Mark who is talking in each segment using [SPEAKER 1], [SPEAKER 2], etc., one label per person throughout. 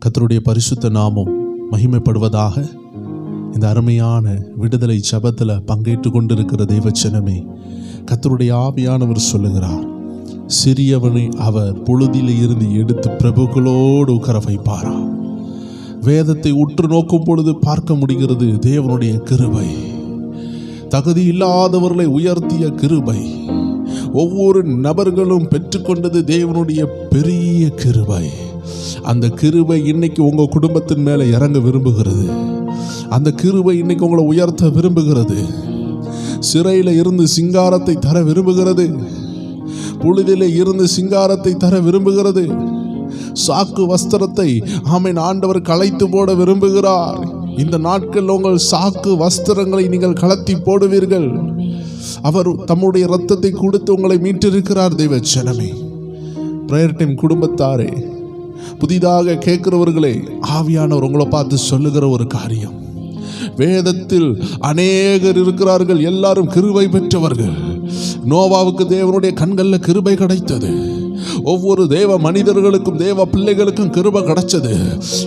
[SPEAKER 1] கர்த்தருடைய பரிசுத்த நாமம் மகிமைப்படுவதாக. இந்த அருமையான விடுதலை ஜெபத்தில் பங்கேற்று கொண்டிருக்கிற தேவஜனமே, கர்த்தருடைய ஆவியானவர் சொல்லுகிறார், சிறியவனை அவர் பொழுதிலே இருந்து எடுத்து பிரபுக்களோடு உட்கார வைப்பாரா. வேதத்தை உற்று நோக்கும் பொழுது பார்க்க முடிகிறது தேவனுடைய கிருபை, தகுதி இல்லாதவர்களை உயர்த்திய கிருபை, ஒவ்வொரு நபர்களும் பெற்றுக்கொண்டது தேவனுடைய பெரிய கிருபை. அந்த கிருபை இன்னைக்கு உங்க குடும்பத்தின் மேல இறங்க விரும்புகிறது. அந்த கிருபை இன்னைக்கு உங்களை உயர்த்த விரும்புகிறது. சிறையில இருந்து சிங்காரத்தை தர விரும்புகிறது. பொழுதிலே இருந்து சிங்காரத்தை தர விரும்புகிறது. சாக்கு வஸ்திரத்தை ஆமென் ஆண்டவர் களைத்து போட விரும்புகிறார். இந்த நாட்கள் உங்கள் சாக்கு வஸ்திரங்களை நீங்கள் கலத்தி போடுவீர்கள். அவர் தம்முடைய இரத்தத்தை கொடுத்து உங்களை மீட்டிருக்கிறார். தேவஜனமே, பிரேயர் டைம் குடும்பத்தாரே, புதிதாக கேட்கிறவர்களே, ஆவியானவர் உங்களை பார்த்து சொல்லுகிற ஒரு காரியம், வேதத்தில் அநேகர் இருக்கிறார்கள், எல்லாரும் கிருபை பெற்றவர்கள். நோவாவுக்கு தேவனுடைய கண்களில் கிருபை கிடைத்தது. ஒவ்வொரு தேவ மனிதர்களுக்கும் தேவ பிள்ளைகளுக்கும் கிருபை கிடைச்சது.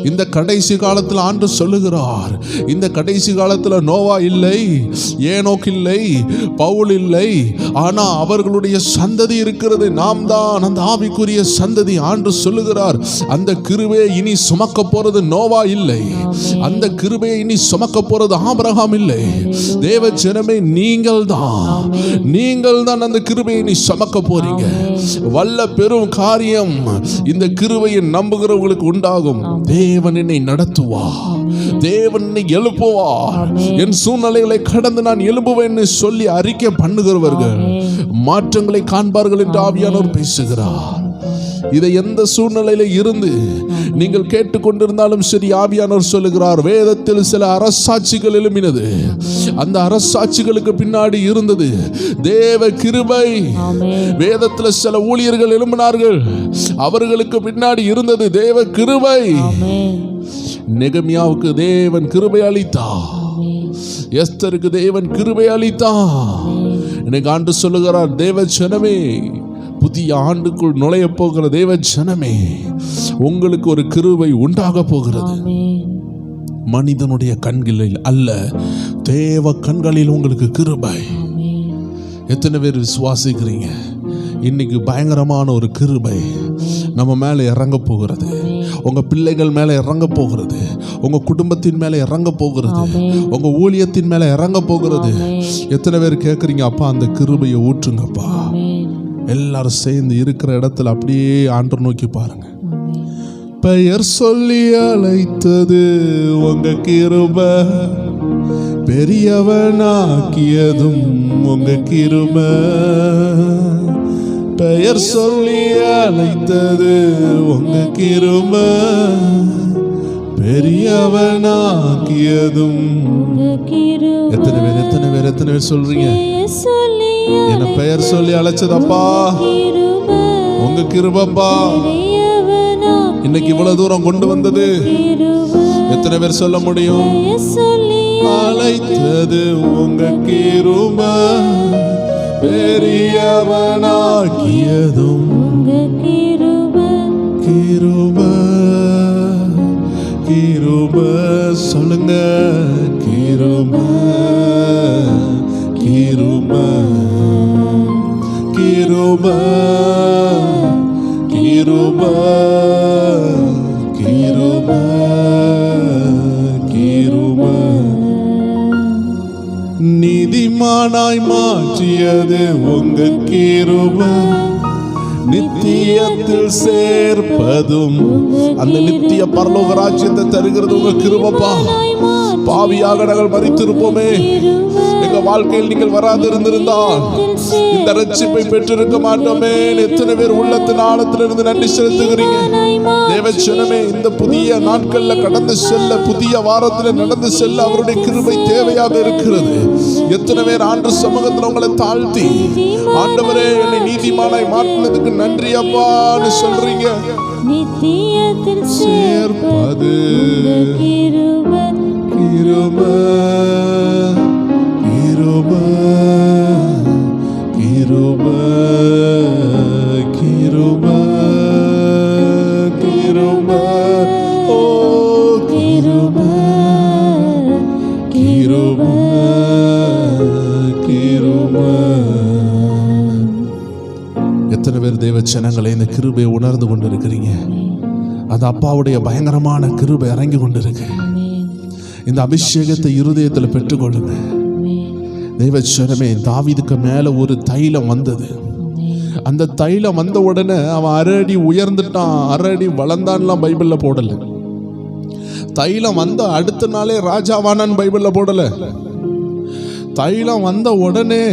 [SPEAKER 1] இந்த கடைசி காலத்தில் ஆண்டு சொல்லுகிறார், இந்த கடைசி காலத்தில் நோவா இல்லை, ஏனோக் இல்லை, பவுல் இல்லை, ஆனா அவர்களுடைய சந்ததி இருக்கிறது. நாம் தான் அந்த ஆவிக்குரிய சந்ததி. ஆண்டு சொல்லுகிறார், அந்த கிருபையை இனி சுமக்க போறது நோவா இல்லை, அந்த கிருபையை இனி சுமக்க போறது ஆபிரகாம் இல்லை. தேவ ஜனமே, நீங்கள் தான் அந்த கிருபையை இனி சுமக்க போறீங்க. வல்ல பெரும் காரியம் இந்த கிருபையை நம்புகிறவர்களுக்கு உண்டாகும். தேவன் என்னை நடத்துவார், தேவன் என்னை எழுப்புவார், என் சூழ்நிலைகளை கடந்து நான் எழும்புவேன் சொல்லி அறிக்கை பண்ணுகிறவர்கள் மாற்றங்களை காண்பார்கள் என்று ஆவியானவர் பேசுகிறார். இதை எந்த சூழ்நிலையில இருந்து நீங்கள் கேட்டுக்கொண்டிருந்தாலும் சரி, ஆவியானவர் சொல்லுகிறார், வேதத்தில் சில அரசாட்சிகள் எழும்பினது. அந்த அரசாட்சிகளுக்கு பின்னாடி இருந்தது தேவ கிருபை. வேதத்தில் சில ஊழியர்கள் எழும்பினார்கள், அவர்களுக்கு பின்னாடி இருந்தது தேவ கிருபை. நெகமியாவுக்கு தேவன் கிருபை அளித்தார், எஸ்தருக்கு தேவன் கிருபை அளித்தார். எனக்கு ஆண்டு சொல்லுகிறார், தேவ ஜனமே, புதிய ஆண்டுக்குள் நுழைய போகிற தேவ ஜனமே, உங்களுக்கு ஒரு கிருபை உண்டாக போகிறது. மனிதனுடைய கண்களில் அல்ல, தேவ கண்களில் உங்களுக்கு கிருபை. எத்தனை பேர் விசுவாசிக்கிறீங்க? இன்னைக்கு பயங்கரமான ஒரு கிருபை நம்ம மேலே இறங்க போகிறது. உங்க பிள்ளைகள் மேலே இறங்க போகிறது, உங்க குடும்பத்தின் மேலே இறங்க போகிறது, உங்க ஊழியத்தின் மேலே இறங்க போகிறது. எத்தனை பேர் கேட்குறீங்க, அப்பா அந்த கிருபையை ஊற்றுங்கப்பா? எல்லாரும் சேர்ந்து இருக்கிற இடத்துல அப்படியே ஆண்டவர் நோக்கி பாருங்க. பெயர் சொல்லி அழைத்தது உங்க கிருபை, பெரியவனாக்கியதும் உங்க கிருபை. பெயர் சொல்லி அழைத்தது உங்க கிருபை, பெரியவனாக்கியதும். எத்தனை பேர் சொல்றீங்க? என்ன பெயர் சொல்லி அழைச்சதப்பா உங்க கிருபப்பா, இன்னைக்கு இவ்வளவு தூரம் கொண்டு வந்தது. எத்தனை பேர் சொல்ல முடியும்? அழைத்தது உங்க கிருபை, பெரியவனாக்கியதும் கிருபை. கிருபை சொல்லுங்க, கிருபை கிருபை கிருபை கிருபை கிருபை கிருபை. நீதிமானாய் மாற்றியது உங்க கிருபை, நித்தியத்தில் சேர்ப்பதும் அந்த நித்திய பரலோக ராஜ்யத்தை தருகிறது உங்க கிருபைப்பா. பாவியாக நாங்கள் மரித்திருப்போமே, எங்க வாழ்க்கையில் நீங்கள் வராது இருந்திருந்தால் இந்த ரட்சிப்பை பெற்றிருக்க மாட்டோமே. எத்தனை பேர் உள்ளத்தின் ஆழத்திலிருந்து நன்றி செலுத்துகிறீங்க? தேவஜனமே, இந்த புதிய நாட்கள்ல கடந்து செல்ல, புதிய வாரத்தில் நடந்து செல்ல அவருடைய கிருபை தேவையாக இருக்கிறது. எத்தனை பேர் ஆண்டு சமூகத்தில் உங்களை தாழ்த்தி, ஆண்டவரே என்னை நீதிமானாய் மாற்றினதுக்கு நன்றி அப்பான்னு சொல்றீங்க? நித்தியத்தில் சேர்ப்பது கிருபை கிருபை கிருபை கிருபை கிருபை கிருபை. ஓ எத்தனை பேர் தேவ ஜனங்களை இந்த கிருபையை உணர்ந்து கொண்டு இருக்கிறீங்க? அது அப்பாவுடைய பயங்கரமான கிருபை இறங்கி கொண்டிருக்கு. இந்த அபிஷேகத்தை இருதயத்தில் பெற்றுக்கொள்ளுங்க. தேவ ஜனமே, தாவீதுக்கு மேல ஒரு தைலம் வந்தது. அந்த தைலம் வந்த உடனே அவன் அரடி உயர்ந்துட்டான், அரடி வளர்ந்தான்லாம் பைபிள்ல போடல. தைலம் வந்த அடுத்த நாளே ராஜாவானான் பைபிள்ல போடல. தைலம் வந்த உடனே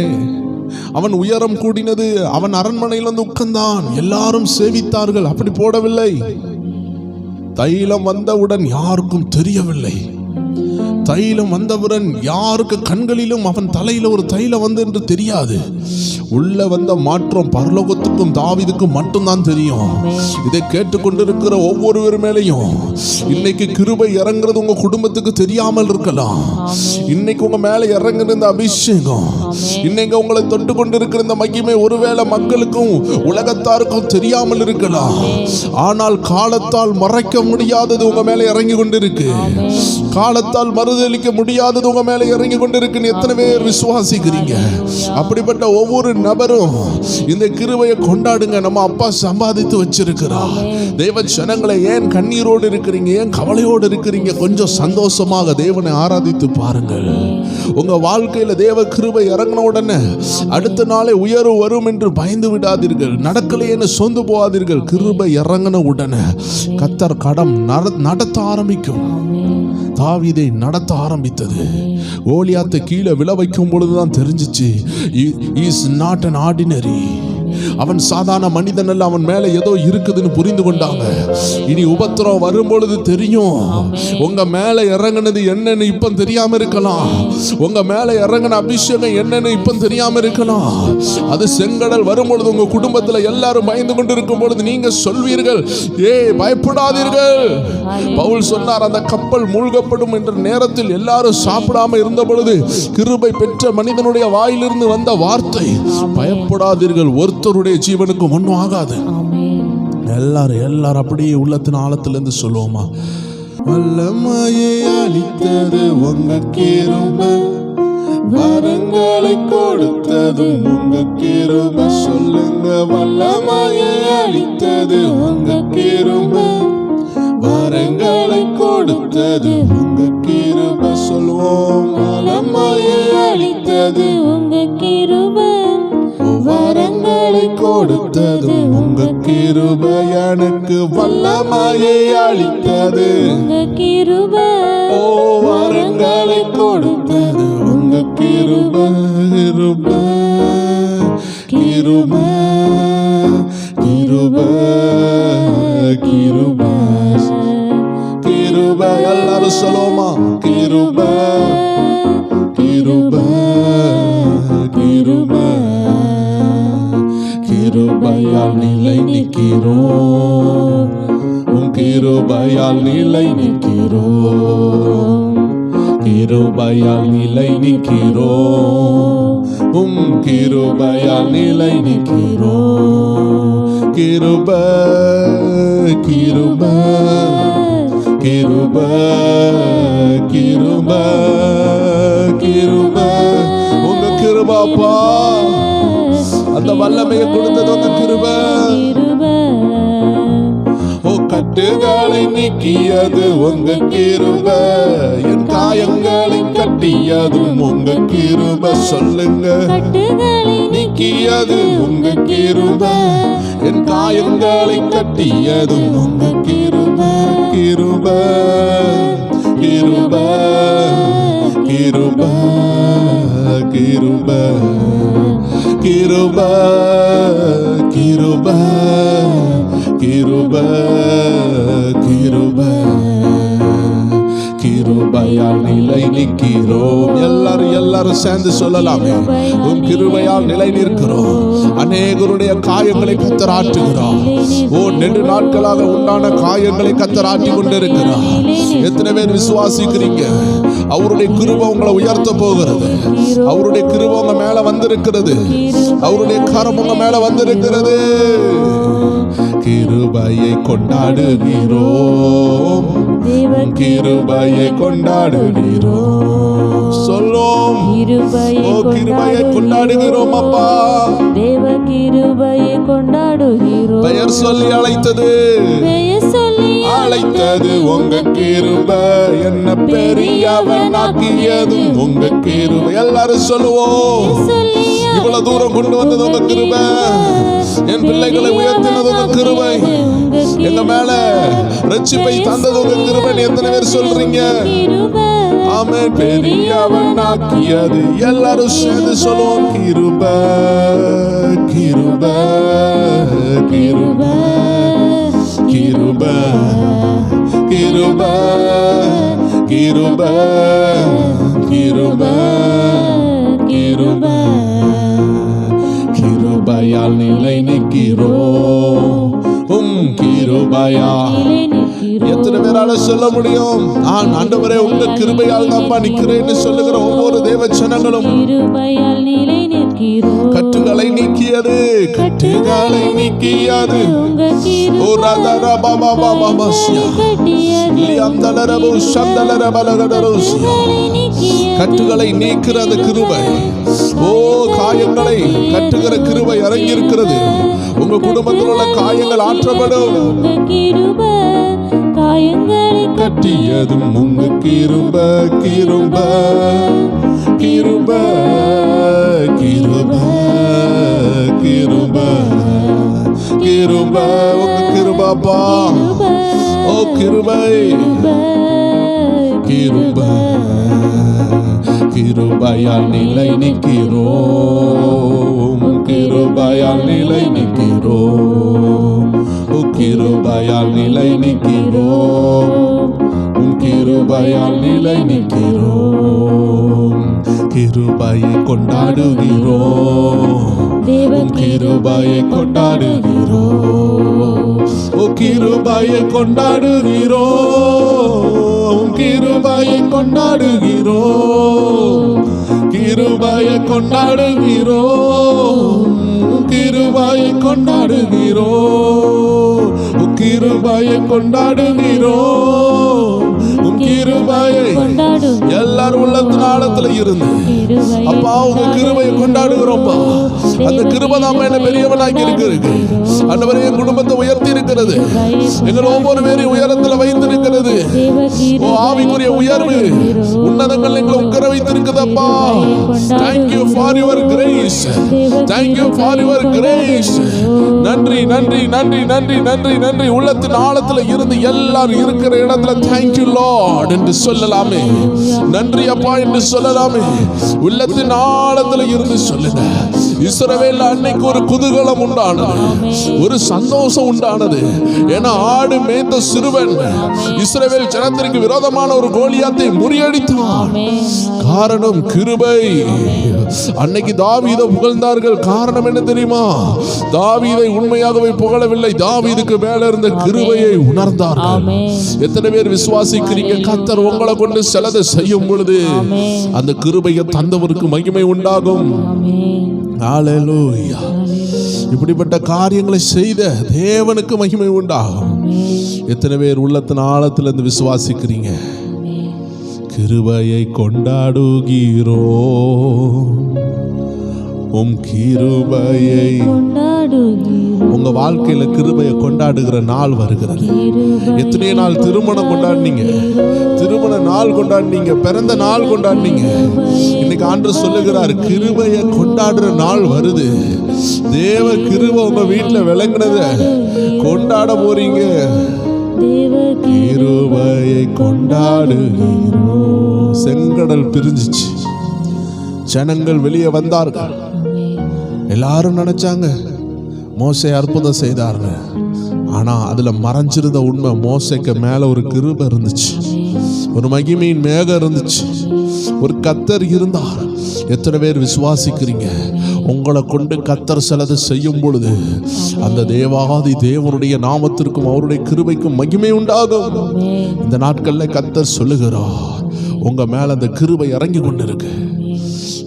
[SPEAKER 1] அவன் உயரம் கூடினது, அவன் அரண்மனையில் வந்து உட்கார்ந்தான், எல்லாரும் சேவித்தார்கள். அப்படி போடவில்லை. தைலம் வந்தவுடன் யாருக்கும் தெரியவில்லை. தைலம் வந்தவுடன் யாருக்கு கண்களிலும் அவன் தலையில ஒரு தைலம் வந்து என்று தெரியாது. உள்ள வந்த மாற்றம் பரலோகத்துக்கும் தாவீதுக்கும் மட்டும்தான் தெரியும். இதை கேட்டுக்கொண்டிருக்கிற ஒவ்வொருவர் மேலையும் இன்னைக்கு கிருபை இறங்குறது உங்க குடும்பத்துக்கு தெரியாமல் இருக்கலாம். இன்னைக்கு உங்க மேல இறங்குற இந்த அபிஷேகம், இன்னைக்கு உங்களை தொட்டு கொண்டிருக்கிற இந்த மகிமை ஒருவேளை மக்களுக்கும் உலகத்தாருக்கும் தெரியாமல் இருக்கலாம். ஆனால் காலத்தால் மறைக்க முடியாதது உங்க மேல இறங்கி கொண்டிருக்கு. காலத்தால் மறுதலிக்க முடியாதது உங்க மேல இறங்கி கொண்டிருக்குன்னு எத்தனை பேர் விசுவாசிக்கிறீங்க? அப்படிப்பட்ட ஒவ்வொரு நபரும் இந்த கிருபையை கொண்டாடுங்க. நம்ம அப்பா சம்பாதித்து வச்சிருக்கிறார். தேவ ஜனங்களை, ஏன் கண்ணீரோடு இருக்கிறீங்க? ஏன் கவலையோடு இருக்கிறீங்க? கொஞ்சம் சந்தோஷமாக தேவனை ஆராதித்து பாருங்கள். உங்க வாழ்க்கையில தேவ கிருபை இறங்கின உடனே அடுத்த நாளே உயர்வு வரும் என்று பயந்து விடாதீர்கள். நடக்கலையேன்னு சொந்து போகாதீர்கள். கிருபை இறங்கின உடனே கர்த்தர் கடம் நடத்த ஆரம்பிக்கும். தாவீதை நடத்த ஆரம்பித்தது. கோலியாத்தை கீழே விழ வைக்கும் பொழுதுதான் தெரிஞ்சிச்சு, இஸ் நாட் an ordinary. அவன் சாதாரண மனிதன் அல்ல, அவன் மேல ஏதோ இருக்குதுன்னு புரிந்து கொண்டாங்க. இனி உபத்திரம் வரும்பொழுது தெரியும். உங்க மேல இறங்கினது என்னன்னு இப்ப தெரியாம இருக்கலாம். உங்க மேல இறங்கின அபிஷேகம் என்னன்னு இப்ப தெரியாம இருக்கலாம். அது செங்கடல் வரும்பொழுது உங்க குடும்பத்துல எல்லாரும் பயந்து கொண்டு இருக்கும் பொழுது நீங்க சொல்வீர்கள், பயப்படாதீர்கள். பவுல் சொன்னார், அந்த கப்பல் மூழ்கப்படும் என்ற நேரத்தில் எல்லாரும் சாப்பிடாம இருந்த பொழுது கிருபை பெற்ற மனிதனுடைய வாயிலிருந்து வந்த வார்த்தை, பயப்படாதீர்கள், ஒருத்தருடைய ஜீவனுக்கு ஒன்றும் ஆகாது. எல்லாரும் அப்படியே உள்ளத்தின் ஆழத்திலிருந்து சொல்லுவோமா? வல்லமையை அளித்தது உங்க கிருபை, வரங்களை கொடுத்ததும் உங்க கிருபை. சொல்லுங்க, வல்லமையை அளித்தது உங்க கிருபை, வரங்களை கொடுத்தது உங்க கிருபை. சொல்லுவோம், வல்லமையை அளித்தது உங்க கிருபை, வரங்களை கொடுத்தது உங்க கிருபை. எனக்கு வல்லமையை அளித்தது உங்க கிருபை, வரங்களை கொடுத்தது உங்க கிருபை. கிருபை கிருபை கிருபை கிருபை. எல்லாரும் சொல்லுவோமா? கிருபை கிருபை கிருபை. கிருபையால் நிலை நிற்கிறோம், உம் கிருபையால் நிலை நிற்கிறோம். கிருபையால் நிலை நிற்கிறோம், உம் கிருபையால் நிலை நிற்கிறோம். கிருபை கிருபை கிருபை கிருபை கிருபை. உங்க கிருபாப்பா, அந்த வல்லமையை கொடுத்தது உங்க கிருபை. கட்டுகளை நீக்கியது உங்க கிருபை, என் காயங்களை கட்டியதும் உங்க கிருபை. சொல்லுங்க, நீக்கியது உங்க கிருபை, என் காயங்களை கட்டியதும் உங்க கிருபை. கிருபை கிருபை கிருபை கிருபை கிருபை கிருபை கிருபை கிருபை. கிருபையால் நிலை நிற்கிறோம். எல்லாரும் சேர்ந்து சொல்லலாமே, உன் கிருபையால் நிலை நிற்கிறோம். அநேகருடைய காயங்களை கர்த்தர் ஆற்றுகிறார். நெடு நாட்களாக உண்டான காயங்களை கர்த்தர் ஆற்றி கொண்டிருக்கிறார். எத்தனை பேர் விசுவாசிக்கிறீங்க? அவருடைய கிருபை உங்களை உயர்த்த போகிறது. அவருடைய கிருபை உங்க மேல வந்திருக்கிறது. அவருடைய கரம் உங்க மேல வந்திருக்கிறது. கிருபையை கொண்டாடுகிறோம், கிருபையை கொண்டாடுகிறோம். சொல்லும் கிருபையை கொண்டாடுகிறோம் அப்பா.
[SPEAKER 2] தேவ கிருபையை கொண்டாடுகிறோம்.
[SPEAKER 1] பெயர் சொல்லி அழைத்தது உங்க கிருபை, என்ன பெரியவனாக்கியது உங்க கிருபை. எல்லாரும் சொல்லுவோம், இவ்வளவு தூரம் கொண்டு வந்தது உங்க கிருபை, என் பிள்ளைகளை உயர்த்தினது உங்க கிருபை, எங்க மேல ரட்சிப்பை தந்தது உங்க கிருபை. எத்தனை பேர் சொல்றீங்க? ஆமென். பெரியவனாக்கியது எல்லாரும் சேர்ந்து சொல்லுவோம், கிருபை கிருபை கிருபை கிருபை கிருபை கிருபை கிருபை கிருபை கிருபையால் நிலை நிற்கிறோம், கிருபையால். எத்தனை பேரால சொல்ல முடியும்? நான் ஆண்டவரே உங்க கிருபையால் தான் நிற்கிறேன்னு சொல்லுகிற ஒவ்வொரு தேவ ஜனங்களும்
[SPEAKER 2] கிருபையால் நிலை நிற்கிறோம்.
[SPEAKER 1] கட்டுகளை நீக்கியது, கட்டுகளை நீக்கியது. ஓ ராதா பாபா பாபா மாசியா லியந்தலரபு சந்தலரபலகடரோசியா. கட்டுகளை நீக்கிற அந்த கிருபை, ஓ காயங்களை கட்டுகிற கிருபை இறங்கி இருக்கிறது. உங்க குடும்பத்தில் உள்ள காயங்கள் ஆற்றப்படும்.
[SPEAKER 2] காயங்களை
[SPEAKER 1] கட்டியதும் உங்க கிருபை கிருபை கிருபை கிருபை கிருபை கிருபை உங்க கிருபாப்பா. ஓ கிருபை கிருபை கிருபையால் நிலை நிற்கிறோம், கிருபையால் நிலை நிற்கிறோம், கிருபையால் நிலை நிற்கிறோம், கிருபையால் நிலை நிற்கிறோம். கிருபையை கொண்டாடுகிறோம், கிருபையை கொண்டாடுகிறோம், கிருபையை கொண்டாடுகிறோம், கிருபையை கொண்டாடுகிறோம், கிருபையை கொண்டாடுகிறோம், கிருபையை கொண்டாடுகிறோம், கிருபையை கொண்டாடுகிறோம், கிருபையை. எல்லாரும் உள்ளத்தின் ஆழத்துல இருந்து அப்பா உங்க கிருபையை கொண்டாடுகிறோம்ப்பா. அந்த கிருபை நாம என்ன பெரியவனாக்கி இருக்கிறது. ஆண்டவரே என் குடும்பத்தை உயர்த்தி இருக்கிறது, எங்கள் ஒவ்வொரு பேரையும் உயரத்துல வைத்திருக்கிறது. ஓ ஆவிக்குரிய உயர்வு உன்னதங்கள் எங்களை உட்கார வைத்திருக்குதப்பா. Thank you for your grace, thank you for your grace. நன்றி நன்றி நன்றி நன்றி நன்றி நன்றி. உள்ளத்தின் ஆழத்துல இருந்து எல்லாரும் இருக்கிற இடத்துல thank you Lord என்று சொல்லலாமே. நன்றி அப்பா என்று சொல்லலாமே. உள்ளத்தின் ஆழத்துல இருந்து சொல்லுங்க. இஸ்ரவேல் அன்னைக்கு ஒரு குதூகலம் உண்டானது, ஒரு சந்தோஷம் உண்டானது. ஏன்னா ஆடு மேய்த்த சிறுவன் இஸ்ரவேல் ஜனத்திற்கு விரோதமான ஒரு கோலியாத்தை முறியடித்தான். காரணம் கிருபை. அன்னைக்கு தாவீதை புகழ்ந்தார்கள். காரணம் என்ன தெரியுமா? தாவீதை உண்மையாகவே புகழவில்லை, தாவீதுக்கு மேல இருந்த கிருபையை உணர்ந்தார்கள். எத்தனை பேர் விசுவாசிக்கிறீங்க? கர்த்தர் உங்களை கொண்டு சிலதை செய்யும் பொழுது அந்த கிருபையை தந்தவருக்கு மகிமை உண்டாகும். ஹல்லேலூயா. இப்படிப்பட்ட காரியங்களை செய்த தேவனுக்கு மகிமை உண்டாகும். எத்தனை பேர் உள்ளத்தின் ஆழத்தில் இருந்து விசுவாசிக்கிறீங்க? கிருபையை கொண்டாடுகிறோம், கிருபையை. உங்க வாழ்க்கையில கிருபையை கொண்டாடுகிற நாள் வருகிறது. எத்தனை நாள் திருமணம் கொண்டாடினீங்க, திருமண நாள் கொண்டாடினீங்க, பிறந்த நாள் கொண்டாடினீங்க. இன்னைக்கு ஆண்டவர் சொல்லுகிறார், கிருபையை கொண்டாடுற நாள் வருது. தேவ கிருபை உங்க வீட்டுல விளங்குனத கொண்டாட போறீங்க. கிருபையை கொண்டாடுகிறோம். செங்கடல் பிரிஞ்சிச்சு, ஜனங்கள் வெளியே வந்தார்கள். எல்லாரும் நினைச்சாங்க மோசே அற்புதம் செய்தார்னு. ஆனா அதுல மறைஞ்சிருந்த உண்மை, மோசேக்கு மேல ஒரு கிருபை இருந்துச்சு, ஒரு மகிமையின் மேகம் இருந்துச்சு, ஒரு கர்த்தர் இருந்தார். எத்தனை பேர் விசுவாசிக்கிறீங்க? உங்களை கொண்டு கர்த்தர் சிலது செய்யும் பொழுது அந்த தேவாதி தேவனுடைய நாமத்திற்கும் அவருடைய கிருபைக்கும் மகிமை உண்டாகும். இந்த நாட்கள்ல கர்த்தர் சொல்லுகிறார், உங்க மேல அந்த கிருபை இறங்கி கொண்டிருக்கு.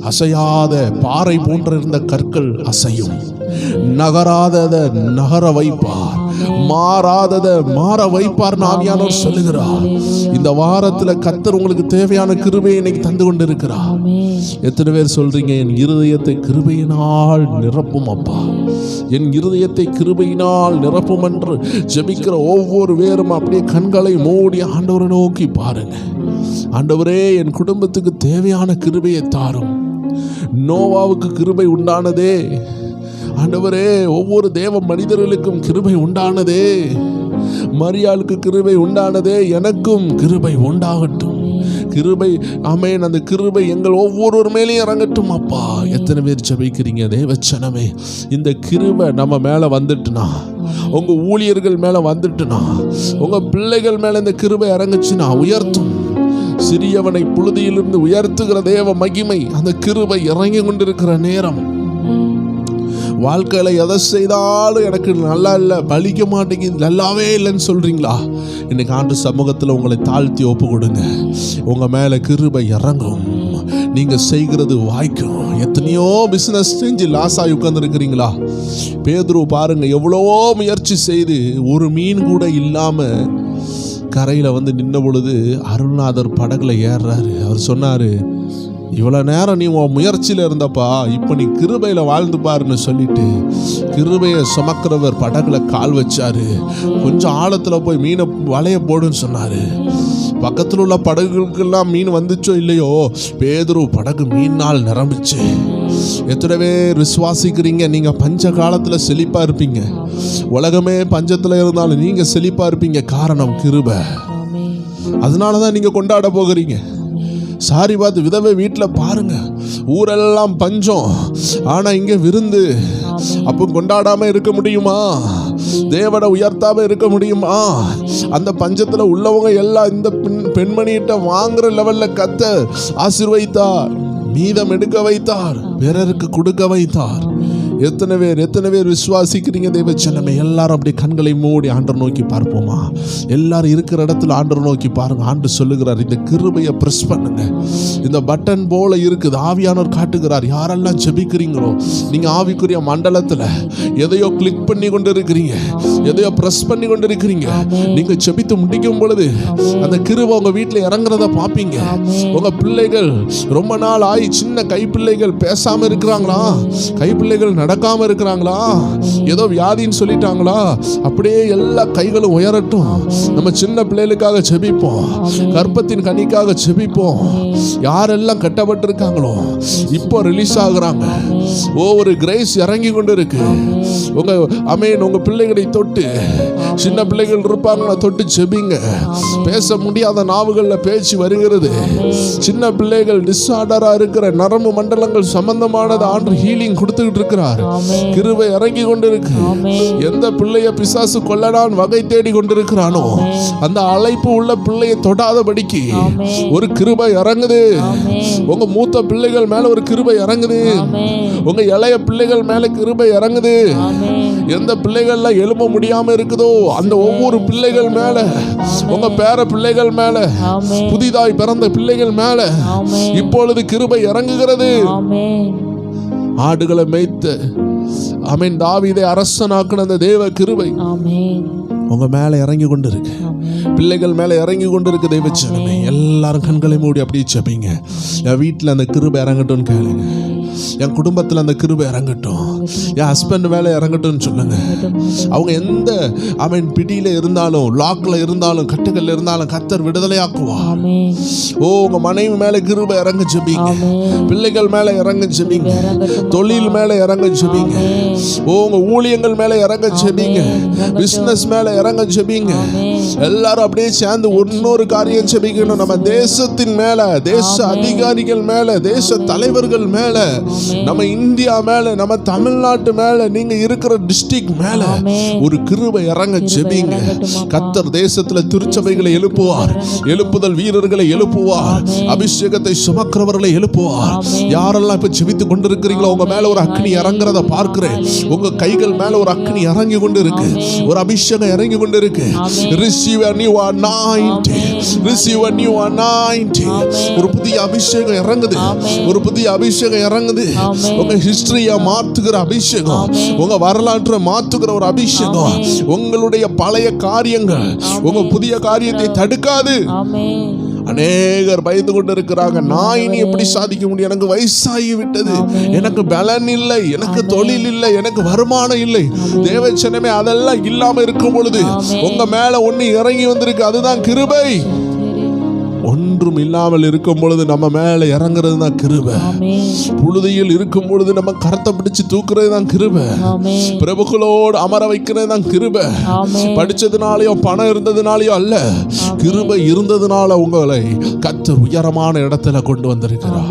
[SPEAKER 1] அசையாத பாறை போன்ற இருந்த கற்கள் அசையும், நகராத நகர வைப்பார். மாறாததை மாற வைப்பார் ஆவியானவர் சொல்லுகிறார். இந்த வாரத்துல கர்த்தர் உங்களுக்கு தேவையான கிருபையை இன்னைக்கு தந்து கொண்டு இருக்கிறார். எத்தனை பேர் சொல்றீங்க, என் இருதயத்தை கிருபையினால் நிரப்பும் அப்பா, என் இருதயத்தை கிருபையினால் நிரப்பும் என்று ஜெபிக்கிற ஒவ்வொரு பேரும் அப்படியே கண்களை மூடி ஆண்டவரை நோக்கி பாருங்க. ஆண்டவரே, என் குடும்பத்துக்கு தேவையான கிருபையை தாரும். நோவாவுக்கு கிருபை உண்டானதே ஆண்டவரே, ஒவ்வொரு தேவ மனிதர்களுக்கும் கிருபை உண்டானதே, மரியாளுக்கு கிருபை உண்டானதே, எனக்கும் கிருபை உண்டாகட்டும். கிருபை ஆமென். அந்த கிருபை எங்கள் ஒவ்வொருவர் மேலேயும் இறங்கட்டும் அப்பா. எத்தனை பேர் ஜெபிக்கிறீங்க தேவச்சனமே? இந்த கிருபை நம்ம மேல வந்துட்டுனா, உங்க ஊழியர்கள் மேல வந்துட்டுனா, உங்க பிள்ளைகள் மேல இந்த கிருபை இறங்குச்சுன்னா உயர்த்தும். சிறியவனை புழுதியிலிருந்து உயர்த்துகிற தேவ மகிமை அந்த கிருபை இறங்கி கொண்டிருக்கிற நேரம். வாழ்க்கையில் எதை செய்தாலும் எனக்கு நல்லா இல்லை, பலிக்க மாட்டேங்குது, நல்லாவே இல்லைன்னு சொல்கிறீங்களா? இன்னைக்கு ஆண்டு சமூகத்தில் உங்களை தாழ்த்தி ஒப்பு கொடுங்க. உங்கள் மேலே கிருபை இறங்கும், நீங்கள் செய்கிறது வாய்க்கும். எத்தனையோ பிஸ்னஸ் செஞ்சு லாஸ் ஆகி உட்காந்துருக்கிறீங்களா? பேதுரு பாருங்க, எவ்வளோ முயற்சி செய்து ஒரு மீன் கூட இல்லாமல் கரையில் வந்து நின்ன பொழுது அருள்நாதர் படகுல ஏறுறாரு. அவர் சொன்னார், இவ்வளோ நேரம் நீ உன் முயற்சியில் இருந்தப்பா, இப்போ நீ கிருபையில் வாழ்ந்து பாருன்னு சொல்லிட்டு கிருபையை சுமக்கிறவர் படகுல கால் வச்சாரு. கொஞ்சம் ஆழத்தில் போய் மீனை வலைய போடுன்னு சொன்னார். பக்கத்தில் உள்ள படகுகளுக்கெல்லாம் மீன் வந்துச்சோ இல்லையோ, பேதுரு படகு மீனால் நிரம்பிச்சு. எத்தனை பேர் விசுவாசிக்கிறீங்க நீங்கள் பஞ்ச காலத்தில் செழிப்பாக இருப்பீங்க? உலகமே பஞ்சத்தில் இருந்தாலும் நீங்கள் செழிப்பாக இருப்பீங்க. காரணம் கிருபை. அதனால தான் நீங்கள் கொண்டாட போகிறீங்க. சாரி பார்த்து விதவை வீட்டில் பாருங்க, ஊரெல்லாம் பஞ்சம், ஆனால் இங்கே விருந்து. அப்போ கொண்டாடாமல் இருக்க முடியுமா? தேவனை உயர்த்தாமல் இருக்க முடியுமா? அந்த பஞ்சத்தில் உள்ளவங்க எல்லாம் இந்த பெண்மணிகிட்ட வாங்குற லெவலில் கர்த்தர் ஆசீர்வதித்தார், மீதம் எடுக்க வைத்தார், பிறருக்கு கொடுக்க வைத்தார். எத்தனை பேர் விசுவாசிக்கிறீங்க தேவச்சனமே? எல்லாரும் அப்படி கண்களை மூடி ஆண்டவர் நோக்கி பார்ப்போமா? எல்லாரும் இருக்கிற இடத்துல ஆண்டவர் நோக்கி பாருங்க. ஆண்டவர் சொல்லுகிறார், இந்த கிருபையை பிரஸ் பண்ணுங்க. இந்த பட்டன் போல இருக்குது, ஆவியானவர் காட்டுகிறார். யாரெல்லாம் ஜெபிக்கிறீங்களோ, நீங்க ஆவிக்குரிய மண்டலத்தில் எதையோ கிளிக் பண்ணி கொண்டு இருக்கிறீங்க, எதையோ பிரஸ் பண்ணி கொண்டு இருக்கிறீங்க. நீங்க ஜெபித்து முடிக்கும் பொழுது அந்த கிருபை உங்க வீட்டில் இறங்குறத பார்ப்பீங்க. உங்க பிள்ளைகள் ரொம்ப நாள் ஆகி சின்ன கைப்பிள்ளைகள் பேசாம இருக்கிறாங்களா? கைப்பிள்ளைகள் நடக்காம இருக்கிறாங்களா? ஏதோ வியாதின்னு சொல்லிட்டாங்களா? அப்படியே எல்லா கைகளும் உயரட்டும். நம்ம சின்ன பிள்ளைகளுக்காக ஜெபிப்போம், கர்ப்பத்தின் கனிக்காக ஜெபிப்போம். யாரெல்லாம் கட்டப்பட்டு இருக்காங்களோ இப்போ ரிலீஸ் ஆகுறாங்க. ஒரு கிரேஸ் இறங்கி கொண்டு இருக்கு. உங்க அமேன், உங்க பிள்ளைகளை தொட்டு, சின்ன பிள்ளைகள் இருப்பாங்களா, தொட்டு ஜெபிங்க. பேச முடியாத நாவுகள்ல பேச்சு வருகிறது. சின்ன பிள்ளைகள் டிஸார்டரா இருக்கிற நரம்பு மண்டலங்கள் சம்பந்தமானது ஆண்டு ஹீலிங் கொடுத்துக்கிட்டு இருக்கிறார். கிருபை இறங்கி கொண்டிருக்கு. எந்த பிள்ளைய பிசாசு கொல்லடான் வகை தேடி கொண்டிருக்கிறானோ அந்த அழைப்பு உள்ள பிள்ளையை தொடாதபடிக்கு ஒரு கிருபை இறங்குது. உங்க மூத்த பிள்ளைகள் மேல ஒரு கிருபை இறங்குது. உங்க இளைய பிள்ளைகள் மேல கிருபை இறங்குது. எந்த பிள்ளைகள்ல எழும்ப முடியாம இருக்குதோ அந்த ஒவ்வொரு பிள்ளைகள் மேல, உங்க பேர பிள்ளைகள் மேல, புதிதாய் பிறந்த பிள்ளைகள் மேல இப்பொழுது கிருபை இறங்குகிறது. ஆடுகளை மேய்த்து ஆமென் தாவீதை அரசனாக்குன அந்த தேவ கிருபை உங்க மேல இறங்கி கொண்டு இருக்கு. பிள்ளைகள் மேல இறங்கி கொண்டு இருக்கு. தெய்வச்சனமே, எல்லாரும் கண்களை மூடி அப்படியே ஜெபிங்க. என் வீட்டில் அந்த கிருபை இறங்கட்டும்னு கேளுங்க. என் குடும்பத்தில் அந்த கிருபை இறங்கட்டும். என் ஹஸ்பண்ட் மேலே இறங்கட்டும்னு சொல்லுங்க. அவங்க எந்த பிடியில இருந்தாலும், லாக்ல இருந்தாலும், கட்டுக்கல்ல இருந்தாலும் கர்த்தர் விடுதலையாக்குவா. உங்க மனைவி மேல கிருபை இறங்க ஜெபிங்க. பிள்ளைகள் மேல இறங்க ஜெபிங்க. தொழில் மேல இறங்க ஜெபிங்க. உங்க ஊழியங்கள் மேல இறங்க ஜெபிங்க. பிசினஸ் மேல இறங்க ஜெபிங்க. எல்லாரும் அப்படியே சேர்ந்து இன்னொரு காரியம் ஜெபிக்கணும். நம்ம தேசத்தின் மேல, தேச அதிகாரிகள் மேல, தேச தலைவர்கள் மேல, நம்ம இந்தியா மேல, நம்ம தமிழ்நாட்டு மேல, நீங்க இருக்கிற டிஸ்ட்ரிக்ட் மேல ஒரு கிருபை இறங்க ஜெபிங்க. கர்த்தர் தேசத்துல திருச்சபைகளை எழுப்புவார், எழுப்புதல் வீரர்களை எழுப்புவார், அபிஷேகத்தை சுமக்கிறவர்களை எழுப்புவார். யாரெல்லாம் இப்ப ஜெபித்து கொண்டிருக்கிறீங்களோ உங்க மேல ஒரு அக்னி இறங்குறத பார்க்கிறேன். உங்க கைகள் மேல ஒரு அக்னி இறங்கி கொண்டு இருக்கு, ஒரு அபிஷேகம் இறங்கி கொண்டு இருக்கு. Receive a new anointing. Receive a new anointing. ஒரு புதிய அபிஷேகம் இறங்குது, ஒரு புதிய அபிஷேகம் இறங்குது. பொழுது
[SPEAKER 2] ஆமென்.
[SPEAKER 1] உங்க ஹிஸ்டரியை மாத்துகிற அபிஷேகம்,
[SPEAKER 2] ஆமென்.
[SPEAKER 1] உங்க வரலாற்றை மாத்துகிற ஒரு அபிஷேகம்,
[SPEAKER 2] ஆமென்.
[SPEAKER 1] உங்களுடைய பழைய காரியங்கள் உங்க புதிய காரியத்தை தடுக்காது.
[SPEAKER 2] ஆமென்.
[SPEAKER 1] அநேகர் பயந்து கொண்டு இருக்கிறாங்க. நான் இனி எப்படி சாதிக்க முடியும், எனக்கு வயசாகி விட்டது, எனக்கு பலன் இல்லை, எனக்கு தொழில் இல்லை, எனக்கு வருமானம் இல்லை. தேவச்சனமே, அதெல்லாம் இல்லாம இருக்கும் பொழுது உங்க மேல ஒண்ணு இறங்கி வந்திருக்கு. அதுதான் கிருபை. ஒன்றும் இல்லாமல் இருக்கும் பொழுது நம்ம மேல இறங்குறது தான் கிருபை. புழுதியில் இருக்கும் பொழுது நம்ம கரத்தை பிடிச்சு தூக்குறது தான் கிருபை. பிரபுகளோடு அமர வைக்கிறது தான் கிருபை. படிச்சதுனாலயோ பணம் இருந்ததுனாலயோ அல்ல, கிருபை இருந்ததுனால உங்களை கர்த்தர் உயரமான இடத்துல கொண்டு வந்திருக்கிறார்.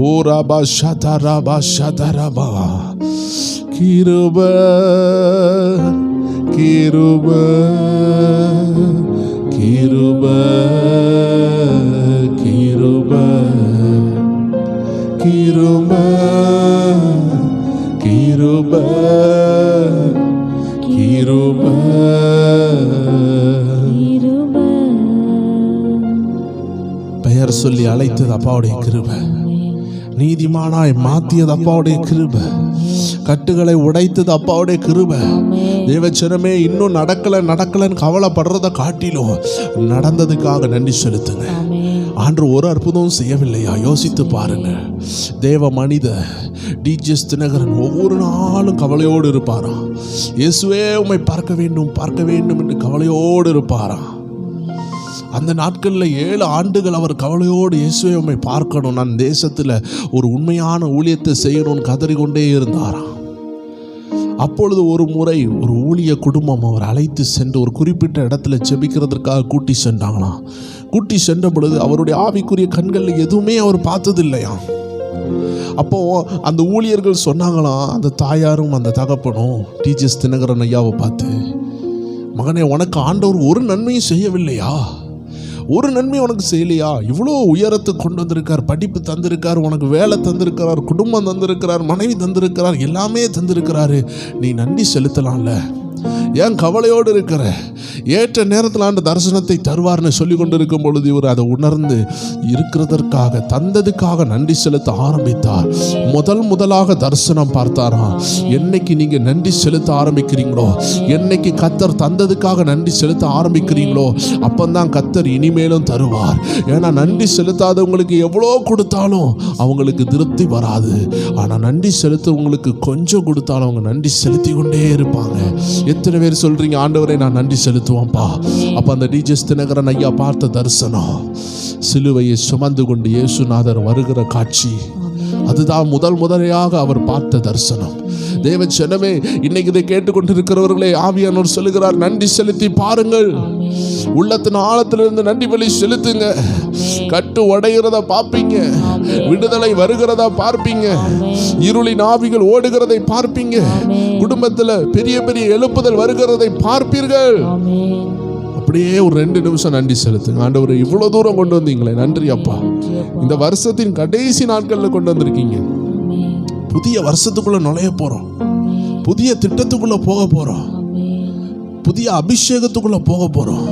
[SPEAKER 1] ஓ ரபா ஷதரபா ஷதரபா, கிருபை கிருபை கிருபை கிருபை கிருபை கிருபை கிருபை. பெயர் சொல்லி அழைத்தது அப்பாவுடைய கிருபை. நீதிமானாய் மாத்தியது அப்பாவுடைய கிருபை. கட்டுகளை உடைத்தது அப்பாவுடைய கிருபை. தேவச்சனமே, இன்னும் நடக்கலன்னு கவலைப்படுறத காட்டிலும் நடந்ததுக்காக நன்றி செலுத்துங்க. ஆண்டு ஒரு அற்புதம் செய்யவில்லையா? யோசித்து பாருங்க. தேவ மனித டிஜிஎஸ் தினகரன் ஒவ்வொரு நாளும் கவலையோடு இருப்பாராம். இயேசுவே உம்மை பார்க்க வேண்டும் என்று கவலையோடு இருப்பாராம். அந்த நாட்களில் 7 ஆண்டுகள் அவர் கவலையோடு இயேசுவை உம்மை பார்க்கணும், நான் தேசத்தில் ஒரு உண்மையான ஊழியத்தை செய்யணும்னு கதறிக்கொண்டே இருந்தாராம். அப்பொழுது ஒரு முறை ஒரு ஊழிய குடும்பம் அவர் அழைத்து சென்று ஒரு குறிப்பிட்ட இடத்துல ஜெபிக்கிறதுக்காக கூட்டி சென்றாங்களாம். கூட்டி சென்ற பொழுது அவருடைய ஆவிக்குரிய கண்களில் எதுவுமே அவர் பார்த்ததில்லையாம். அப்போ அந்த ஊழியர்கள் சொன்னாங்களாம், அந்த தாயாரும் அந்த தகப்பனும் டிஜிஎஸ் தினகரன் ஐயாவை பார்த்து, மகனே, உனக்கு ஆண்டவர் ஒரு நன்மையும் செய்யவில்லையா? ஒரு நன்மை உனக்கு செய்யலையா? இவ்வளோ உயரத்துக்கு கொண்டு வந்திருக்கார், படிப்பு தந்திருக்கார், உனக்கு வேலை தந்திருக்கிறார், குடும்பம் தந்திருக்கிறார், மனைவி தந்திருக்கிறார், எல்லாமே தந்திருக்கிறாரு. நீ நன்றி செலுத்தலாம்ல, ஏன் கவலையோடு இருக்கிற? ஏற்ற நேரத்தில் ஆண்டு தரிசனத்தை தருவார்னு சொல்லி கொண்டு இருக்கும் பொழுது இவர் அதை உணர்ந்து இருக்கிறதற்காக, தந்ததுக்காக நன்றி செலுத்த ஆரம்பித்தார். முதலாக தரிசனம் பார்த்தாராம். என்னைக்கு நீங்க நன்றி செலுத்த ஆரம்பிக்கிறீங்களோ, என்னைக்கு கர்த்தர் தந்ததுக்காக நன்றி செலுத்த ஆரம்பிக்கிறீங்களோ, அப்பந்தான் கர்த்தர் இனிமேலும் தருவார். ஏன்னா நன்றி செலுத்தாதவங்களுக்கு எவ்வளோ கொடுத்தாலும் அவங்களுக்கு திருப்தி வராது. ஆனால் நன்றி செலுத்தவங்களுக்கு கொஞ்சம் கொடுத்தாலும் அவங்க நன்றி செலுத்தி கொண்டே இருப்பாங்க. எத்தனை பேர் சொல்றீங்க, ஆண்டவரே நான் நன்றி செலுத்துவோம்ப்பா? அப்ப அந்த டிஜிஎஸ் தினகரன் ஐயா பார்த்த தரிசனம், சிலுவையை சுமந்து கொண்டு இயேசுநாதர் வருகிற காட்சி, அதுதான் முதலையாக அவர் பார்த்த தரிசனம். தேவச்சனமே, இன்னைக்கு இதை கேட்டுக்கொண்டிருக்கிறவர்களே, ஆவியானவர் சொல்லுகிறார், நன்றி செலுத்தி பாருங்கள். உள்ளத்தின் ஆழத்திலிருந்து நன்றி பலி செலுத்துங்க. கட்டு உடைகிறத பார்ப்பீங்க, விடுதலை வருகிறதா பார்ப்பீங்க, இருளின் ஆவிகள் ஓடுகிறதை பார்ப்பீங்க, குடும்பத்தில் பெரிய பெரிய எழுப்புதல் வருகிறதை பார்ப்பீர்கள். அப்படியே ஒரு 2 நிமிஷம் நன்றி செலுத்துங்க. ஆண்டவரே, இவ்வளவு தூரம் கொண்டு வந்தீங்களே, நன்றி அப்பா. இந்த வருஷத்தின் கடைசி நாட்களில் கொண்டு வந்திருக்கீங்க. புதிய வருஷத்துக்குள்ள நுழைய போறோம், புதிய திட்டத்துக்குள்ள போக போறோம், புதிய அபிஷேகத்துக்குள்ள போக போறோம்.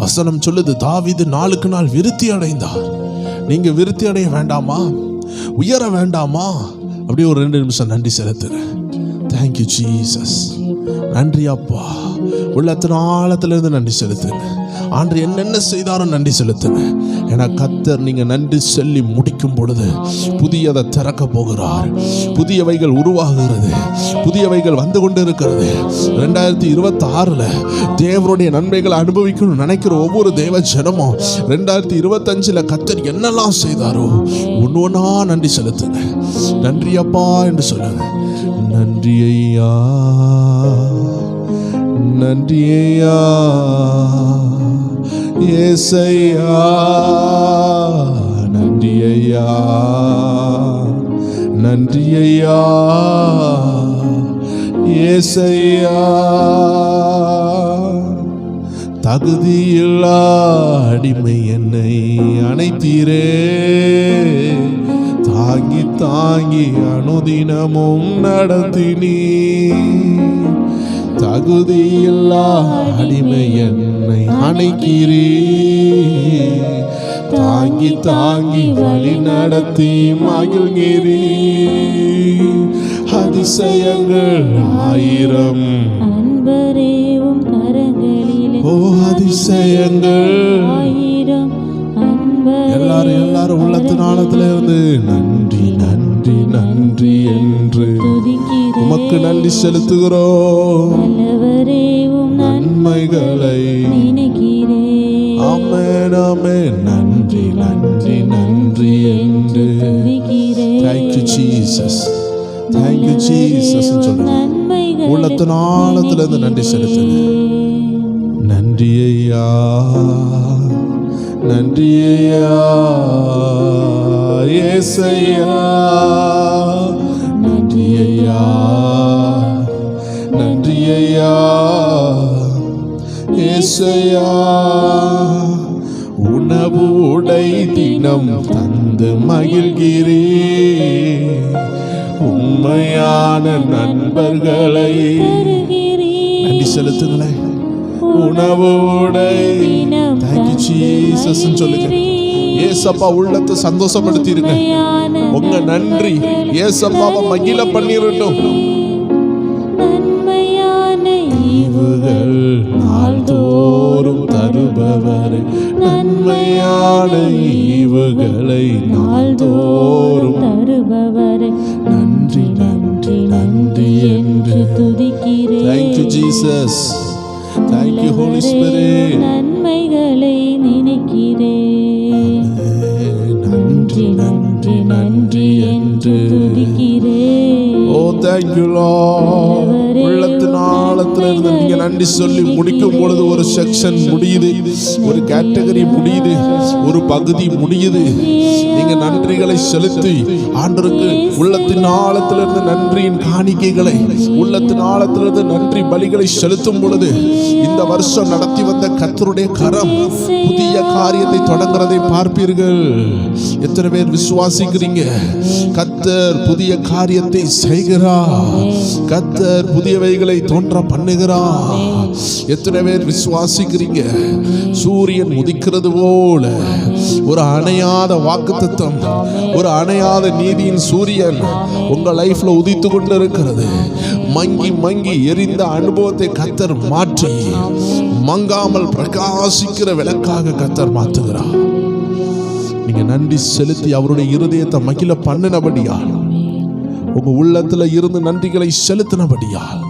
[SPEAKER 1] வசனம் சொல்லுது, தாவீது நாளுக்கு நாள் விருத்தி அடைந்தார். நீங்க விருத்தி அடைய வேண்டாமா? உயர வேண்டாமா? அப்படியே ஒரு 2 நிமிஷம் நன்றி செலுத்துறேன். Thank you Jesus. நன்றி அப்பா. உள்ளத்தின் ஆழத்திலிருந்து நன்றி செலுத்துங்க. ஆண்டு என்னென்ன செய்தாலும் நன்றி செலுத்துங்க. ஏன்னா கர்த்தர் நீங்க நன்றி சொல்லி முடிக்கும் பொழுது புதியதை திறக்க போகிறார். புதியவைகள் உருவாகிறது, புதியவைகள் வந்து கொண்டு இருக்கிறது. 2026 தேவனுடைய நன்மைகளை அனுபவிக்கணும்னு நினைக்கிற ஒவ்வொரு தேவ ஜனமும் 2025 கர்த்தர் என்னெல்லாம் செய்தாரோ ஒன்னொன்னா நன்றி செலுத்துங்க. நன்றி அப்பா என்று சொல்லுங்க. நன்றி ஐயா, நன்றி ஐயா, ஏசையா, நன்றி ஐயா, நன்றி ஐயா, ஏசையா. தகுதியில்லா அடிமை என்னை அணைத்தீரே, தாங்கி தாங்கி அனுதினமும் நடத்தினீ. தகுதியில்லா அடிமை என்னை அணைக்கிறீ, தாங்கி தாங்கி தாங்கி வழி நடத்தி மகிழ்கிறீ. அதிசயங்கள் ஆயிரம்
[SPEAKER 2] அன்பரேவும் கரங்களிலே
[SPEAKER 1] ஓ அதிசயங்கள்
[SPEAKER 2] ஆயிரம் அன்பரே
[SPEAKER 1] எல்லாரும் உள்ளத்தின் ஆழத்துல இருந்து நன்றி நன்றி நன்றி என்று
[SPEAKER 2] துதிக்கிறேன்.
[SPEAKER 1] உமக்கு நன்றி செலுத்துகிறோம்.
[SPEAKER 2] நல்லவரேவும்
[SPEAKER 1] நன்மைகளை
[SPEAKER 2] நினைக்கிறேன்.
[SPEAKER 1] ஆமென் ஆமென் நன்றி நன்றி நன்றி என்று
[SPEAKER 2] துதிக்கிறேன்.
[SPEAKER 1] Thank you Jesus, thank you Jesus சொல்லுங்க.
[SPEAKER 2] நன்மைகளை
[SPEAKER 1] உள்ளத்தின் ஆழத்துல இருந்து நன்றி செலுத்துங்க. நன்றி ஐயா நன்றி ஐயா ஏசையா நன்றி ஐயா நன்றி ஐயா ஏசையா. உணவு உடை தினம் தந்து மகிழ்கிறே. உண்மையான நண்பர்களை நன்றி செலுத்துங்களேன். உணவு உடை தேங்க்யூ ஜீசஸ் சொல்லுங்க. ஏசப்பா உள்ளத்தை சந்தோஷப்படுத்திருங்க. உங்க நன்றி ஏசப்பாவை மகிழ பண்ணிரட்டும்.
[SPEAKER 2] நன்மையான
[SPEAKER 1] ஈவுகள் நாள்தோறும் தருபவரே. நன்மையான ஈவுகளை நாள்தோறும்
[SPEAKER 2] தருபவரே
[SPEAKER 1] நன்றி நன்றி நன்றி என்று
[SPEAKER 2] துதிக்கிறேன்.
[SPEAKER 1] Thank you Jesus, thank you holy spirit.
[SPEAKER 2] நன்மைகளை நினைக்கிறேன்.
[SPEAKER 1] நன்றி நன்றி நன்றி என்று
[SPEAKER 2] துதிக்கிறேன்.
[SPEAKER 1] Oh thank you Lord. உள்ளத்தின் ஆழத்துல இருந்து நீங்க நன்றி சொல்லி முடிக்கும் பொழுது ஒரு செக்ஷன் முடியுது, ஒரு கேட்டகரி முடியுது, ஒரு பகுதி முடியுது. நீங்க நன்றிகளை செலுத்தி ஆண்டவருக்கு உள்ளத்தின் ஆழத்திலிருந்து நன்றியின் காணிக்கைகளை, உள்ளத்தின் ஆழத்திலிருந்து நன்றி பலிகளை செலுத்தும் பொழுது இந்த வருஷம் நடத்தி வந்த கர்த்தருடைய கரம் புதிய காரியத்தை தொடங்குறதை பார்ப்பீர்கள். எத்தனை பேர் விசுவாசிக்கிறீங்க? கர்த்தர் புதிய காரியத்தை செய்கிறார். கர்த்தர் புதியவைகளை தோன்ற பண்ணுகிறார். எத்தனை பேர் விசுவாசிக்கிறீங்க? சூரியன் உதிக்கிறது போல ஒரு அணையாத வாக்குத்தத்தம், ஒரு அணையாத நீதியின் சூரியன் உங்க லைஃப்ல உதித்து கொண்டு இருக்கிறது. மங்கி மங்கி எரிந்த அனுபவத்தை கர்த்தர் மாற்றி மங்காமல் பிரகாசிக்கிற விளக்காக கர்த்தர் மாற்றுகிறார். நீங்க நன்றி செலுத்தி அவருடைய இருதயத்தை மகிழ பண்ணினபடியால், உங்க உள்ளத்துல இருந்து நன்றிகளை செலுத்தினபடியால்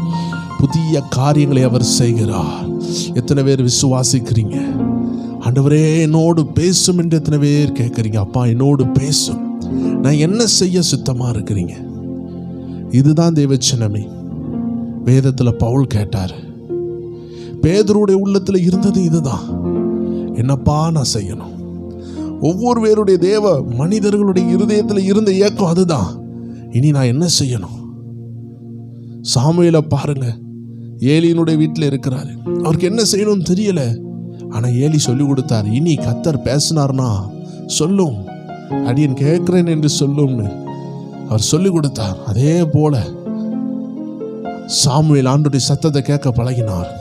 [SPEAKER 1] புதிய காரியங்களை அவர் செய்கிறார். எத்தனை பேர் விசுவாசிக்கிறீங்க? ஆண்டவரே என்னோடு பேசும் என்று எத்தனை பேர் கேட்குறீங்க? அப்பா என்னோடு பேசும், நான் என்ன செய்ய சுத்தமா இருக்கிறீங்க? இதுதான் தேவச்சனமே. வேதத்துல பவுல் கேட்டார். பேதுருடைய உள்ளத்துல இருந்தது இதுதான். என்னப்பா நான் செய்யணும்? ஒவ்வொரு பேருடைய தேவ மனிதர்களுடைய இருதயத்துல இருந்த ஏக்கம் அதுதான். இனி நான் என்ன செய்யணும்? சாமுவேலை பாருங்க, ஏலியினுடைய வீட்டில் இருக்கிறாரு. அவருக்கு என்ன செய்யணும்னு தெரியல. ஆனா ஏலி சொல்லி கொடுத்தார், இனி கர்த்தர் பேசினார்னா சொல்லும், அடியன் கேட்கிறேன் என்று சொல்லும்னு அவர் சொல்லி கொடுத்தார். அதே போல சாமுவேல் ஆண்டுடைய சத்தத்தை கேட்க பழகினார்.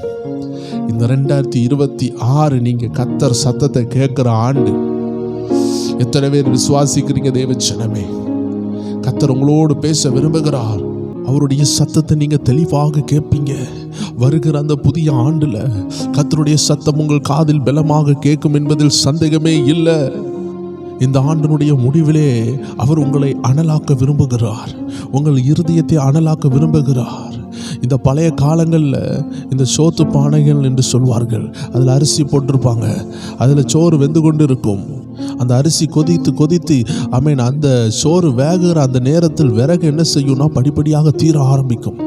[SPEAKER 1] இந்த 2026 நீங்க கர்த்தர் சத்தத்தை கேட்கிற ஆண்டு. எத்தனை பேர் விசுவாசிக்கிறீங்க தேவச்சனமே? கர்த்தர் உங்களோடு பேச விரும்புகிறார். அவருடைய சத்தத்தை நீங்க தெளிவாக கேட்பீங்க. வருகிற அந்த புதிய ஆண்டுல கர்த்தருடைய சத்தம் உங்கள் காதில் பலமாக கேட்கும் என்பதில் சந்தேகமே இல்லை. இந்த ஆண்டினுடைய முடிவிலே அவர் உங்களை அனலாக்க விரும்புகிறார். உங்கள் இருதயத்தை அனலாக்க விரும்புகிறார். இந்த பழைய காலங்களில் இந்த சோத்து பானைகள் என்று சொல்வார்கள். அதில் அரிசி போட்டிருப்பாங்க, அதில் சோறு வெந்து கொண்டு இருக்கும். அந்த அரிசி கொதித்து கொதித்து அந்த சோறு வேகுற அந்த நேரத்தில் விறகு என்ன செய்யும்னா படிப்படியாக தீர ஆரம்பிக்கும்.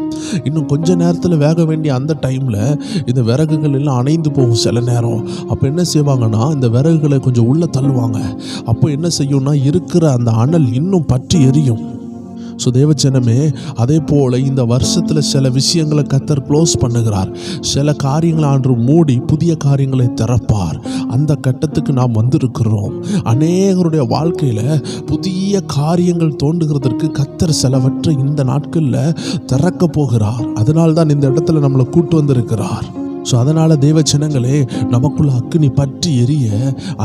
[SPEAKER 1] இன்னும் கொஞ்ச நேரத்தில் வேக வேண்டிய அந்த டைமில் இந்த விறகுகள் எல்லாம் அணைந்து போகும் சில நேரம். அப்போ என்ன செய்வாங்கன்னா இந்த விறகுகளை கொஞ்சம் உள்ளே தள்ளுவாங்க. அப்போ என்ன செய்யும்னா இருக்கிற அந்த அனல் இன்னும் பற்றி எரியும். ஸோ தேவச்சனமே, அதே போல் இந்த வருஷத்தில் சில விஷயங்களை கர்த்தர் க்ளோஸ் பண்ணுகிறார். சில காரியங்களை ஆண்டு மூடி புதிய காரியங்களை திறப்பார். அந்த கட்டத்துக்கு நாம் வந்திருக்கிறோம். அநேகருடைய வாழ்க்கையில் புதிய காரியங்கள் தோன்றுகிறதற்கு கர்த்தர் சிலவற்றை இந்த நாட்களில் திறக்க போகிறார். அதனால்தான் இந்த இடத்துல நம்மளை கூட்டு வந்திருக்கிறார். ஸோ அதனால் தேவ ஜனங்களே, நமக்குள்ள அக்கினி பற்றி எரிய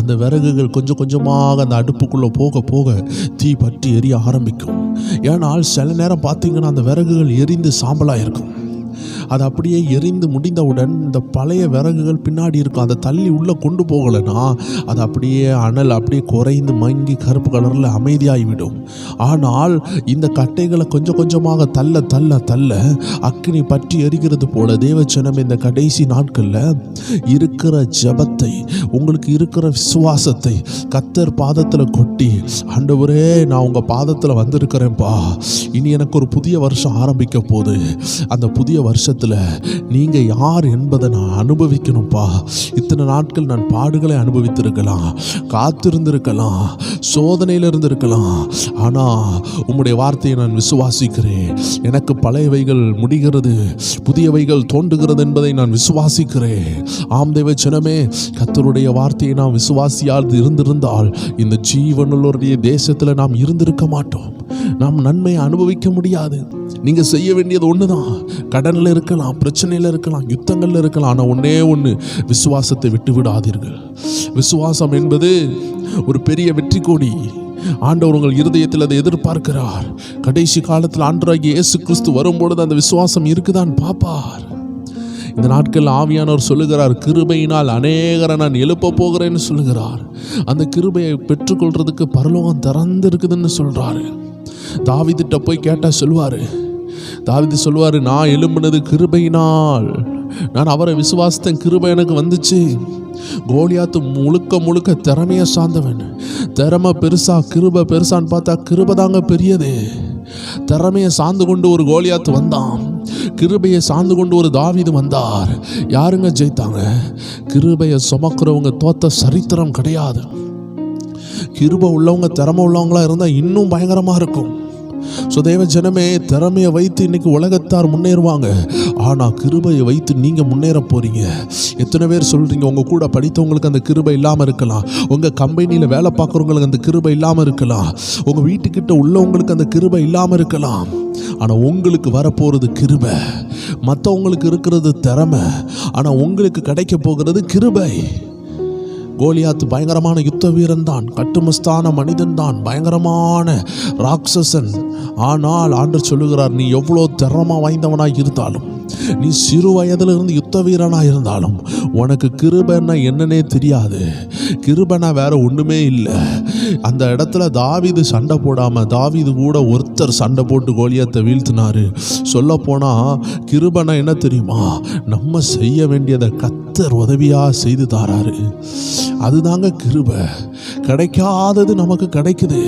[SPEAKER 1] அந்த விறகுகள் கொஞ்சம் கொஞ்சமாக அந்த அடுப்புக்குள்ளே போக போக தீ பற்றி எரிய ஆரம்பிக்கும். ஏன்னால் சில நேரம் பார்த்தீங்கன்னா அந்த விறகுகள் எரிந்து சாம்பலாக இருக்கும். அது அப்படியே எரிந்து முடிந்தவுடன் இந்த பழைய விறகுகள் பின்னாடி இருக்கும். அதை தள்ளி உள்ளே கொண்டு போகலைன்னா அது அப்படியே அனல் அப்படியே குறைந்து மங்கி கருப்பு கலரில் அமைதியாகிவிடும். ஆனால் இந்த கட்டைகளை கொஞ்சம் கொஞ்சமாக தள்ள தள்ள தள்ள அக்கினி பற்றி எரிகிறது போல தேவஜனம் இந்த கடைசி நாட்களில் இருக்கிற ஜெபத்தை, உங்களுக்கு இருக்கிற விசுவாசத்தை கர்த்தர் பாதத்தில் கொட்டி, ஆண்டவரே நான் உங்கள் பாதத்தில் வந்திருக்கிறேன்ப்பா, இனி எனக்கு ஒரு புதிய வருஷம் ஆரம்பிக்க போகுது, அந்த புதிய வருஷத்தில் நீங்கள் யார் என்பதை நான் அனுபவிக்கணும்ப்பா. இத்தனை நாட்கள் நான் பாடுகளை அனுபவித்திருக்கலாம், காத்திருந்திருக்கலாம், சோதனையில் இருந்திருக்கலாம், ஆனால் உம்முடைய வார்த்தையை நான் விசுவாசிக்கிறேன். எனக்கு பழையவைகள் முடிகிறது, புதியவைகள் தோன்றுகிறது என்பதை நான் விசுவாசிக்கிறேன். ஆம் தேவ ஜனமே, கர்த்தருடைய வார்த்தையை நாம் விசுவாசியால் இருந்திருந்தால் இந்த ஜீவனுள்ளவருடைய தேசத்தில் நாம் இருந்திருக்க மாட்டோம். நாம் நன்மையை அனுபவிக்க முடியாது. நீங்கள் செய்ய வேண்டியது ஒன்று தான். கடனில் இருக்கலாம், பிரச்சனையில் இருக்கலாம், யுத்தங்களில் இருக்கலாம், ஆனால் ஒன்றே ஒன்று, விசுவாசத்தை விட்டு விடாதீர்கள். விசுவாசம் என்பது ஒரு பெரிய வெற்றி கொடி. ஆண்டவர் உங்கள் இருதயத்தில் அதை எதிர்பார்க்கிறார். கடைசி காலத்தில் ஆண்டவராகிய இயேசு கிறிஸ்து வரும்பொழுது அந்த விசுவாசம் இருக்குதான் பார்ப்பார். இந்த நாட்கள் ஆவியானவர் சொல்லுகிறார், கிருபையினால் அநேகரை நான் எழுப்ப போகிறேன்னு சொல்லுகிறார். அந்த கிருபையை பெற்றுக்கொள்றதுக்கு பரலோகம் திறந்து இருக்குதுன்னு சொல்றாரு. தாவீதுட்ட போய் கேட்டால் சொல்லுவார், தாவீது சொல்லுவார், நான் எழும்பினது கிருபையினால், நான் அவரை விசுவாசித்தேன், கிருபை எனக்கு வந்துச்சு. கோலியாத்து முழுக்க முழுக்க திறமையை சார்ந்தவன். திறமை பெருசா கிருபை பெருசான்னு பார்த்தா கிருபை தாங்க பெரியது. திறமையை சார்ந்து கொண்டு ஒரு கோலியாத்து வந்தான், கிருபையை சார்ந்து கொண்டு ஒரு தாவீது வந்தார். யாருங்க ஜெயித்தாங்க? கிருபையை சுமக்கிறவங்க தோத்த சரித்திரம் கிடையாது. கிருபை உள்ளவங்க, திறமை உள்ளவங்களா இருந்தால் இன்னும் பயங்கரமாக இருக்கும். ஸோ தேவ ஜனமே, திறமையை வைத்து இன்னைக்கு உலகத்தார் முன்னேறுவாங்க, ஆனால் கிருபையை வைத்து நீங்கள் முன்னேற போகிறீங்க. எத்தனை பேர் சொல்கிறீங்க, உங்கள் கூட படித்தவங்களுக்கு அந்த கிருபை இல்லாமல் இருக்கலாம், உங்கள் கம்பெனியில் வேலை பார்க்குறவங்களுக்கு அந்த கிருபை இல்லாமல் இருக்கலாம், உங்கள் வீட்டுக்கிட்ட உள்ளவங்களுக்கு அந்த கிருபை இல்லாமல் இருக்கலாம், ஆனால் உங்களுக்கு வரப்போகிறது கிருபை. மற்றவங்களுக்கு இருக்கிறது திறமை, ஆனால் உங்களுக்கு கிடைக்க போகிறது கிருபை. கோலியாத்து பயங்கரமான யுத்த வீரன் தான், கட்டுமஸ்தான மனிதன் தான், பயங்கரமான ராட்சசன். ஆனால் ஆண்டவர் சொல்லுகிறார், நீ எவ்வளோ திறமா வாய்ந்தவனாய் இருந்தாலும், நீ சிறு வயதிலிருந்து யுத்த வீரனாக இருந்தாலும், உனக்கு கிருபைன்னா என்னன்னே தெரியாது. கிருபைனா வேற ஒன்றுமே இல்லை. அந்த இடத்துல தாவீது சண்டை போடாமல், தாவீது கூட ஒருத்தர் சண்டை போட்டு கோலியாத்தை வீழ்த்தினாரு. சொல்ல போனால் கிருபைனா என்ன தெரியுமா? நம்ம செய்ய வேண்டியதை கர்த்தர் உதவியாக செய்து தாராரு. அதுதாங்க கிருபை. கிடைக்காதது நமக்கு கிடைக்குது.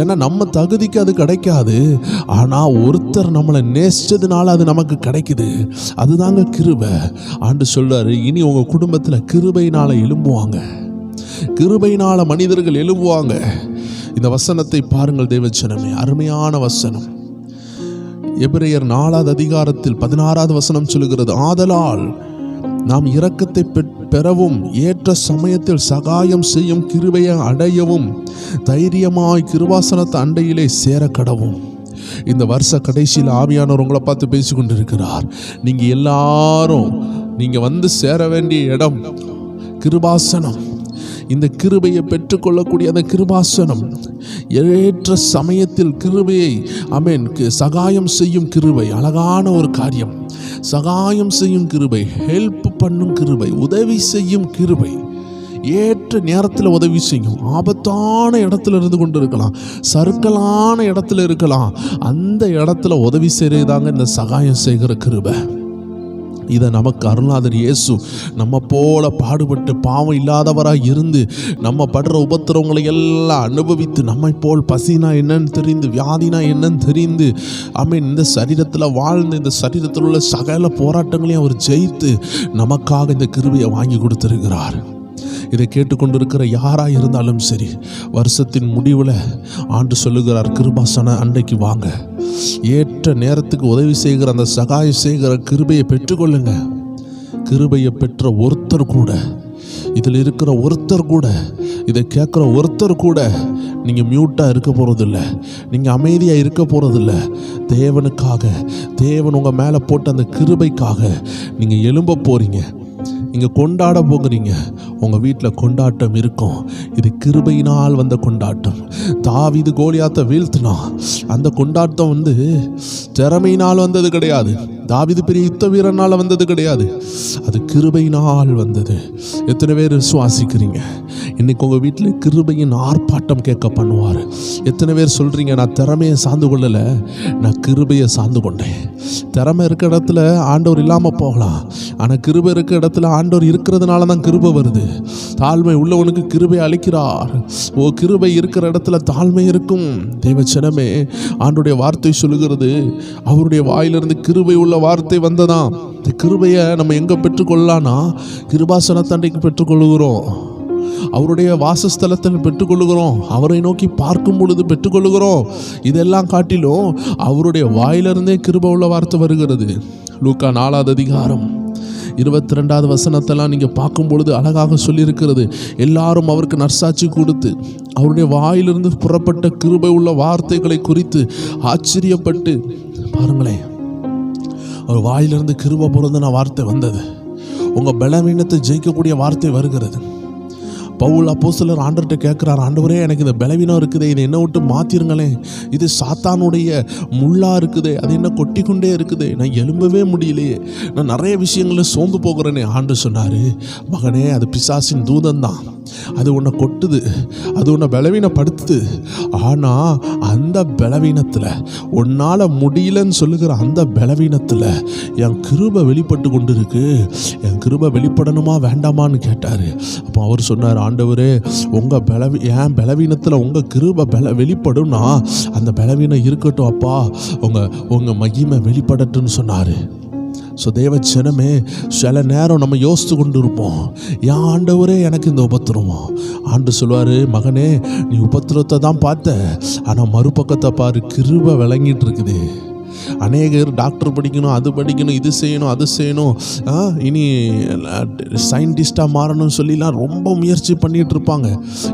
[SPEAKER 1] ஏன்னா நம்ம தகுதிக்கு அது கிடைக்காது, ஆனால் ஒருத்தர் நம்மளை நேசிச்சதுனால அது நமக்கு கிடைக்குது. அதுதாங்க கிருபை. ஆண்டு சொல்றாரு, இனி உங்க குடும்பத்தில் கிருபையினால எழும்புவாங்க, கிருபையினால மனிதர்கள் எழும்புவாங்க. இந்த வசனத்தை பாருங்கள் தேவஜனமே, அருமையான வசனம். எபிரேயர் 4வது அதிகாரத்தில் 16வது வசனம் சொல்லுகிறது, ஆதலால் நாம் இரக்கத்தை பெறவும் ஏற்ற சமயத்தில் சகாயம் செய்யும் கிருபையை அடையவும் தைரியமாய் கிருபாசனத்து அண்டையிலே சேர கடவும். இந்த வருஷ கடைசியில் ஆவியானவர் உங்களை பார்த்து பேசி கொண்டிருக்கிறார். நீங்கள் எல்லாரும் நீங்கள் வந்து சேர வேண்டிய இடம் கிருபாசனம். இந்த கிருபையை பெற்றுக்கொள்ளக்கூடிய அந்த கிருபாசனம், ஏற்ற சமயத்தில் கிருபையை சகாயம் செய்யும் கிருபை. அழகான ஒரு காரியம். சகாயம் செய்யும் கிருபை, ஹெல்ப் பண்ணும் கிருபை, உதவி செய்யும் கிருபை. ஏற்ற நேரத்தில் உதவி செய்யும். ஆபத்தான இடத்துல இருந்து கொண்டு இருக்கலாம், சறுக்கலான இடத்துல இருக்கலாம், அந்த இடத்துல உதவி செய்கிறதாங்க இந்த சகாயம் செய்கிற கிருபை. இதை நமக்கு அருளாதர் இயேசு நம்ம போல பாடுபட்டு பாவம் இல்லாதவராக இருந்து நம்ம படுற உபத்திரவங்களை எல்லாம் அனுபவித்து நம்மை போல் பசினா என்னன்னு தெரிந்து, வியாதினா என்னன்னு தெரிந்து, இந்த சரீரத்தில் வாழ்ந்து இந்த சரீரத்தில் உள்ள சகல போராட்டங்களையும் அவர் ஜெயித்து நமக்காக இந்த கிருபையை வாங்கி கொடுத்திருக்கிறார். இதை கேட்டுக்கொண்டிருக்கிற யாராக இருந்தாலும் சரி, வருஷத்தின் முடிவில் ஆண்டு சொல்லுகிறார், கிருபாசன அண்டைக்கு வாங்க. ஏற்ற நேரத்துக்கு உதவி செய்கிற அந்த சகாயம் செய்கிற கிருபையை பெற்றுக்கொள்ளுங்க. கிருபையை பெற்ற ஒருத்தர் கூட, இதில் இருக்கிற ஒருத்தர் கூட, இதை கேட்குற ஒருத்தர் கூட நீங்கள் மியூட்டாக இருக்க போகிறதில்ல, நீங்கள் அமைதியாக இருக்க போகிறதில்ல. தேவனுக்காக, தேவன் உங்கள் மேலே போட்ட அந்த கிருபைக்காக நீங்கள் எழும்ப போகிறீங்க. நீங்கள் கொண்டாட போகிறீங்க. உங்கள் வீட்டில் கொண்டாட்டம் இருக்கும். இது கிருபையினால் வந்த கொண்டாட்டம். தாவீது கோலியாத்தை வீழ்த்தினான். அந்த கொண்டாட்டம் திறமையினால் வந்தது கிடையாது. தாவீது பெரிய யுத்த வீரனால் வந்தது கிடையாது. அது கிருபையினால் வந்தது. எத்தனை பேர் விசுவாசிக்கிறீங்க? இன்னைக்கு உங்கள் வீட்டில் கிருபையின் ஆர்ப்பாட்டம் கேட்க பண்ணுவார். எத்தனை பேர் சொல்கிறீங்க, நான் திறமையை சார்ந்து கொள்ளலை, நான் கிருபையை சார்ந்து கொண்டேன். திறமை இருக்க இடத்துல ஆண்டவர் இல்லாமல் போகலாம், ஆனால் கிருபை இருக்க இடத்துல ஆண்டவர் இருக்கிறதுனால தான் கிருபை வருது. தாழ்மை உள்ளவனுக்கு கிருபை அளிக்கிறார். கிருபை இருக்கிற இடத்துல தாழ்மை இருக்கும். தேவச்சனமே, ஆண்டோடைய வார்த்தை சொல்லுகிறது, அவருடைய வாயிலிருந்து கிருபை உள்ள வார்த்தை வந்ததாம். இந்த கிருபையை நம்ம எங்கே பெற்றுக்கொள்ளலான்னா கிருபாசனத்தண்டைக்கு பெற்றுக்கொள்ளுகிறோம். அவருடைய வாசஸ்தலத்தில் பெற்றுக்கொள்ளுகிறோம். அவரை நோக்கி பார்க்கும் பொழுது பெற்றுக்கொள்ளுகிறோம். இதெல்லாம் காட்டிலும் அவருடைய வாயிலிருந்தே கிருபை உள்ள வார்த்தை வருகிறது. லூக்கா 4வது அதிகாரம் 22வது வசனத்தெல்லாம் நீங்கள் பார்க்கும் பொழுது அழகாக சொல்லியிருக்கிறது. எல்லாரும் அவருக்கு நற்சாட்சி கொடுத்து அவருடைய வாயிலிருந்து புறப்பட்ட கிருபை உள்ள வார்த்தைகளை குறித்து ஆச்சரியப்பட்டு, பாருங்களேன், அவர் வாயிலிருந்து கிருபை பொருந்தின வார்த்தை வந்தது. உங்கள் பலவீனத்தை ஜெயிக்கக்கூடிய வார்த்தை வருகிறது. பவுல் அப்போஸ்தலர் ஆண்டவர்கிட்ட கேட்குறார், ஆண்டவரே, எனக்கு இந்த பலவீனம் இருக்குதே, இதை என்ன விட்டு மாற்றிருங்களேன். இது சாத்தானுடைய முள்ளா இருக்குதே, அது என்ன கொட்டி கொண்டே இருக்குதே, நான் எழும்பவே முடியலையே, நான் நிறைய விஷயங்களில் சோர்ந்து போகிறேனே. ஆண்டவர் சொன்னார், மகனே, அது பிசாசின் தூதன் தான். அது உன்னை கொட்டுது, அது உன்னை பலவீனப்படுத்துது. ஆனால் அந்த பலவீனத்தில், உன்னால் முடியலன்னு சொல்லுகிற அந்த பலவீனத்தில் என் கிருபை வெளிப்பட்டு கொண்டு இருக்கு. என் கிருபை வெளிப்படணுமா வேண்டாமான்னு கேட்டார். அப்போ அவர் சொன்னார், ஆண்டவரே, என் பலவீனத்தில் உங்கள் கிருபை வெளிப்படும்னா அந்த பலவீனம் இருக்கட்டும் அப்பா, உங்கள் மகிமை வெளிப்படட்டும்னு சொன்னார். ஸோ தேவச்சனமே, சில நேரம் நம்ம யோசித்து கொண்டு இருப்போம், ஏன் ஆண்டவரே எனக்கு இந்த உபத்திரவம்? ஆண்டு சொல்வார், மகனே, நீ உபத்திரத்தை தான் பார்த்த, ஆனால் மறுபக்கத்தை பாரு, கிருபை விளங்கிட்டு இருக்குது. அநேகர் டாக்டர் படிக்கணும், அது படிக்கணும், இது செய்யணும், அது செய்யணும், இனி சயின்டிஸ்டாக மாறணும்னு சொல்லிலாம் ரொம்ப முயற்சி பண்ணிகிட்டு இருப்பாங்க.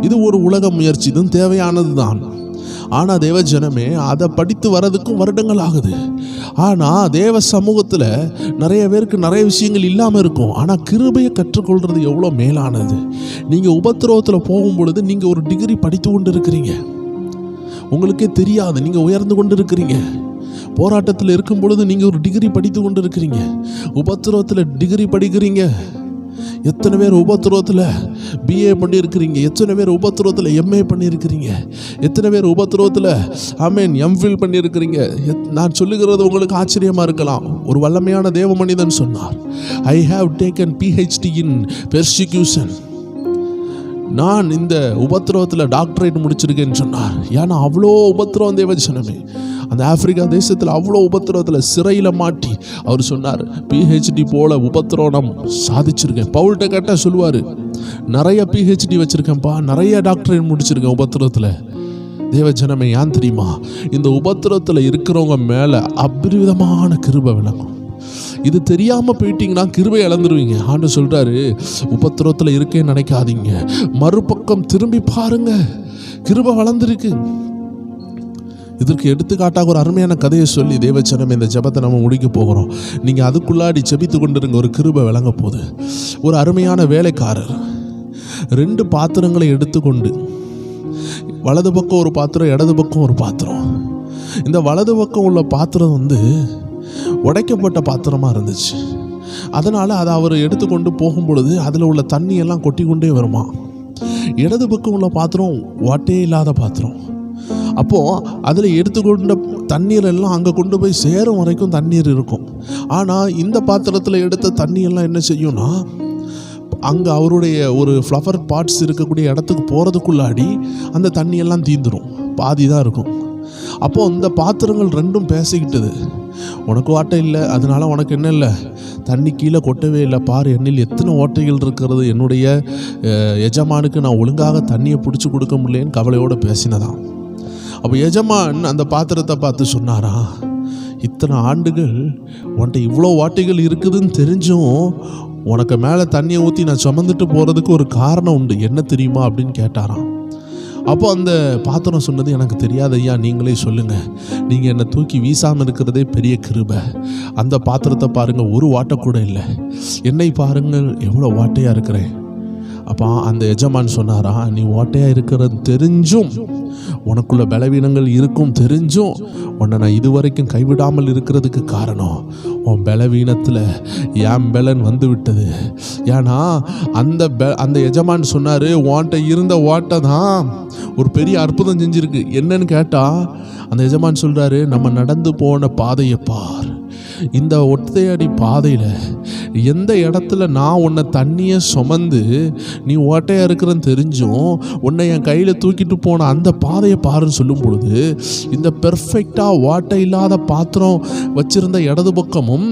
[SPEAKER 1] இது ஒரு உலக முயற்சி, இதுவும் தேவையானது தான். ஆனால் தேவ ஜனமே, அதை படித்து வர்றதுக்கும் வருடங்கள் ஆகுது. ஆனால் தேவ சமூகத்தில் நிறைய பேருக்கு நிறைய விஷயங்கள் இல்லாமல் இருக்கும். ஆனால் கிருபையை கற்றுக்கொள்வது எவ்வளோ மேலானது. நீங்கள் உபத்திரவத்தில் போகும் பொழுது நீங்கள் ஒரு டிகிரி படித்து கொண்டு இருக்கிறீங்க, உங்களுக்கே தெரியாது. நீங்கள் உயர்ந்து கொண்டு இருக்கிறீங்க. போராட்டத்தில் இருக்கும் பொழுது நீங்கள் ஒரு டிகிரி படித்து கொண்டு இருக்கிறீங்க. உபத்திரவத்தில் டிகிரி படிக்கிறீங்க. எத்தனை பேர் உபத்திரவத்தில் பிஏ பண்ணியிருக்கிறீங்க? எத்தனை பேர் உபத்திரவத்தில் எம்ஏ பண்ணியிருக்கிறீங்க? எத்தனை பேர் உபத்திரவத்தில் எம்ஃபில் பண்ணியிருக்கிறீங்க? நான் சொல்லுகிறது உங்களுக்கு ஆச்சரியமாக இருக்கலாம். ஒரு வல்லமையான தேவ மனிதன் சொன்னார், I have taken PhD in persecution. நான் இந்த உபத்திரவத்தில் டாக்டரேட் முடிச்சிருக்கேன்னு சொன்னார். ஏன்னா அவ்வளோ உபத்திரவம் தேவஜனமே. அந்த ஆப்பிரிக்கா தேசத்தில் அவ்வளோ உபத்திரவத்தில் சிறையில் மாட்டி அவர் சொன்னார், PhD போல உபத்திரவம் சாதிச்சிருக்கேன். பவுல்கிட்ட கேட்டால் சொல்லுவார், நிறைய PhD வச்சுருக்கேன்ப்பா, நிறைய டாக்டரேட் முடிச்சிருக்கேன் உபத்திரவத்தில். தேவஜனமே, ஏன் தெரியுமா? இந்த உபத்திரவத்தில் இருக்கிறவங்க மேலே அபரிவிதமான கிருபை விளங்கும். இது தெரியாமல் போயிட்டீங்கன்னா கிருபை இழந்துருவீங்க. ஆண்டவர் சொல்கிறாரு, உபத்திரவத்தில் இருக்கேன்னு நினைக்காதீங்க, மறுபக்கம் திரும்பி பாருங்க, கிருபை வளர்ந்துருக்கு. இதற்கு எடுத்துக்காட்டாக ஒரு அருமையான கதையை சொல்லி தேவச்சனம் இந்த ஜெபத்தை நம்ம முடிக்க போகிறோம். நீங்கள் அதுக்குள்ளாடி ஜெபித்து கொண்டிருங்க, ஒரு கிருபை விளங்க போகுது. ஒரு அருமையான வேலைக்காரர் 2 பாத்திரங்களை எடுத்துக்கொண்டு, வலது பக்கம் ஒரு பாத்திரம், இடது பக்கம் ஒரு பாத்திரம். இந்த வலது பக்கம் உள்ள பாத்திரம் உடைக்கப்பட்ட பாத்திரமாக இருந்துச்சு. அதனால் அதை அவர் எடுத்துக்கொண்டு போகும் பொழுது அதில் உள்ள தண்ணியெல்லாம் கொட்டி கொண்டே வருமா. இடது பக்கம் உள்ள பாத்திரம் ஓட்டையே இல்லாத பாத்திரம். அப்போது அதில் எடுத்துக்கொண்ட தண்ணீர் எல்லாம் அங்கே கொண்டு போய் சேரும் வரைக்கும் தண்ணீர் இருக்கும். ஆனால் இந்த பாத்திரத்தில் எடுத்த தண்ணியெல்லாம் என்ன செய்யும்னா, அங்கே அவருடைய ஒரு ஃப்ளவர் பாட்ஸ் இருக்கக்கூடிய இடத்துக்கு போகிறதுக்குள்ளாடி அந்த தண்ணியெல்லாம் தீந்துடும், பாதி தான் இருக்கும். அப்போது இந்த பாத்திரங்கள் 2ம் பேசிக்கிட்டது, உனக்கு ஓட்டை இல்லை, அதனால உனக்கு என்ன இல்லை, தண்ணி கீழே கொட்டவே இல்லை, பாரு என்னில் எத்தனை ஓட்டைகள் இருக்கிறது, என்னுடைய எஜமானுக்கு நான் ஒழுங்காக தண்ணியை பிடிச்சி கொடுக்க முடியலன்னு கவலையோடு பேசினதான். அப்போ எஜமான் அந்த பாத்திரத்தை பார்த்து சொன்னாரா, இத்தனை ஆண்டுகள் உன்கிட்ட இவ்வளோ ஓட்டைகள் இருக்குதுன்னு தெரிஞ்சும் உனக்கு மேலே தண்ணியை ஊற்றி நான் சுமந்துட்டு போகிறதுக்கு ஒரு காரணம் உண்டு, என்ன தெரியுமா அப்படின்னு கேட்டாராம். அப்போ அந்த பாத்திரம் சொன்னது, எனக்கு தெரியாது ஐயா, நீங்களே சொல்லுங்கள், நீங்கள் என்னை தூக்கி வீசாமல் இருக்கிறதே பெரிய கிருபை. அந்த பாத்திரத்தை பாருங்கள், ஒரு வாட்டை கூட இல்லை, என்னை பாருங்கள் எவ்வளோ வாட்டையாக இருக்கிறேன். அப்போ அந்த எஜமான் சொன்னாரா, நீ ஓட்டையாக இருக்கிறது தெரிஞ்சும், உனக்குள்ள பலவீனங்கள் இருக்கும் தெரிஞ்சும், உன்னை நான் இதுவரைக்கும் கைவிடாமல் இருக்கிறதுக்கு காரணம் உன் பலவீனத்தில் என் பலன் வந்து விட்டது. ஏன்னா அந்த எஜமான் சொன்னார், ஓட்டை இருந்த ஓட்டை தான் ஒரு பெரிய அற்புதம் செஞ்சுருக்கு. என்னன்னு கேட்டால் அந்த எஜமான் சொல்கிறாரு, நம்ம நடந்து போன பாதையை பார், இந்த ஒத்தையடி பாதையில் எந்த இடத்துல நான் உன்னை தண்ணியை சுமந்து நீ ஓட்டையாக இருக்கிறன்னு தெரிஞ்சும் உன்னை என் கையில் தூக்கிட்டு போன அந்த பாதையை பாருன்னு சொல்லும் பொழுது, இந்த பெர்ஃபெக்டாக ஓட்டை இல்லாத பாத்திரம் வச்சிருந்த இடது பக்கமும்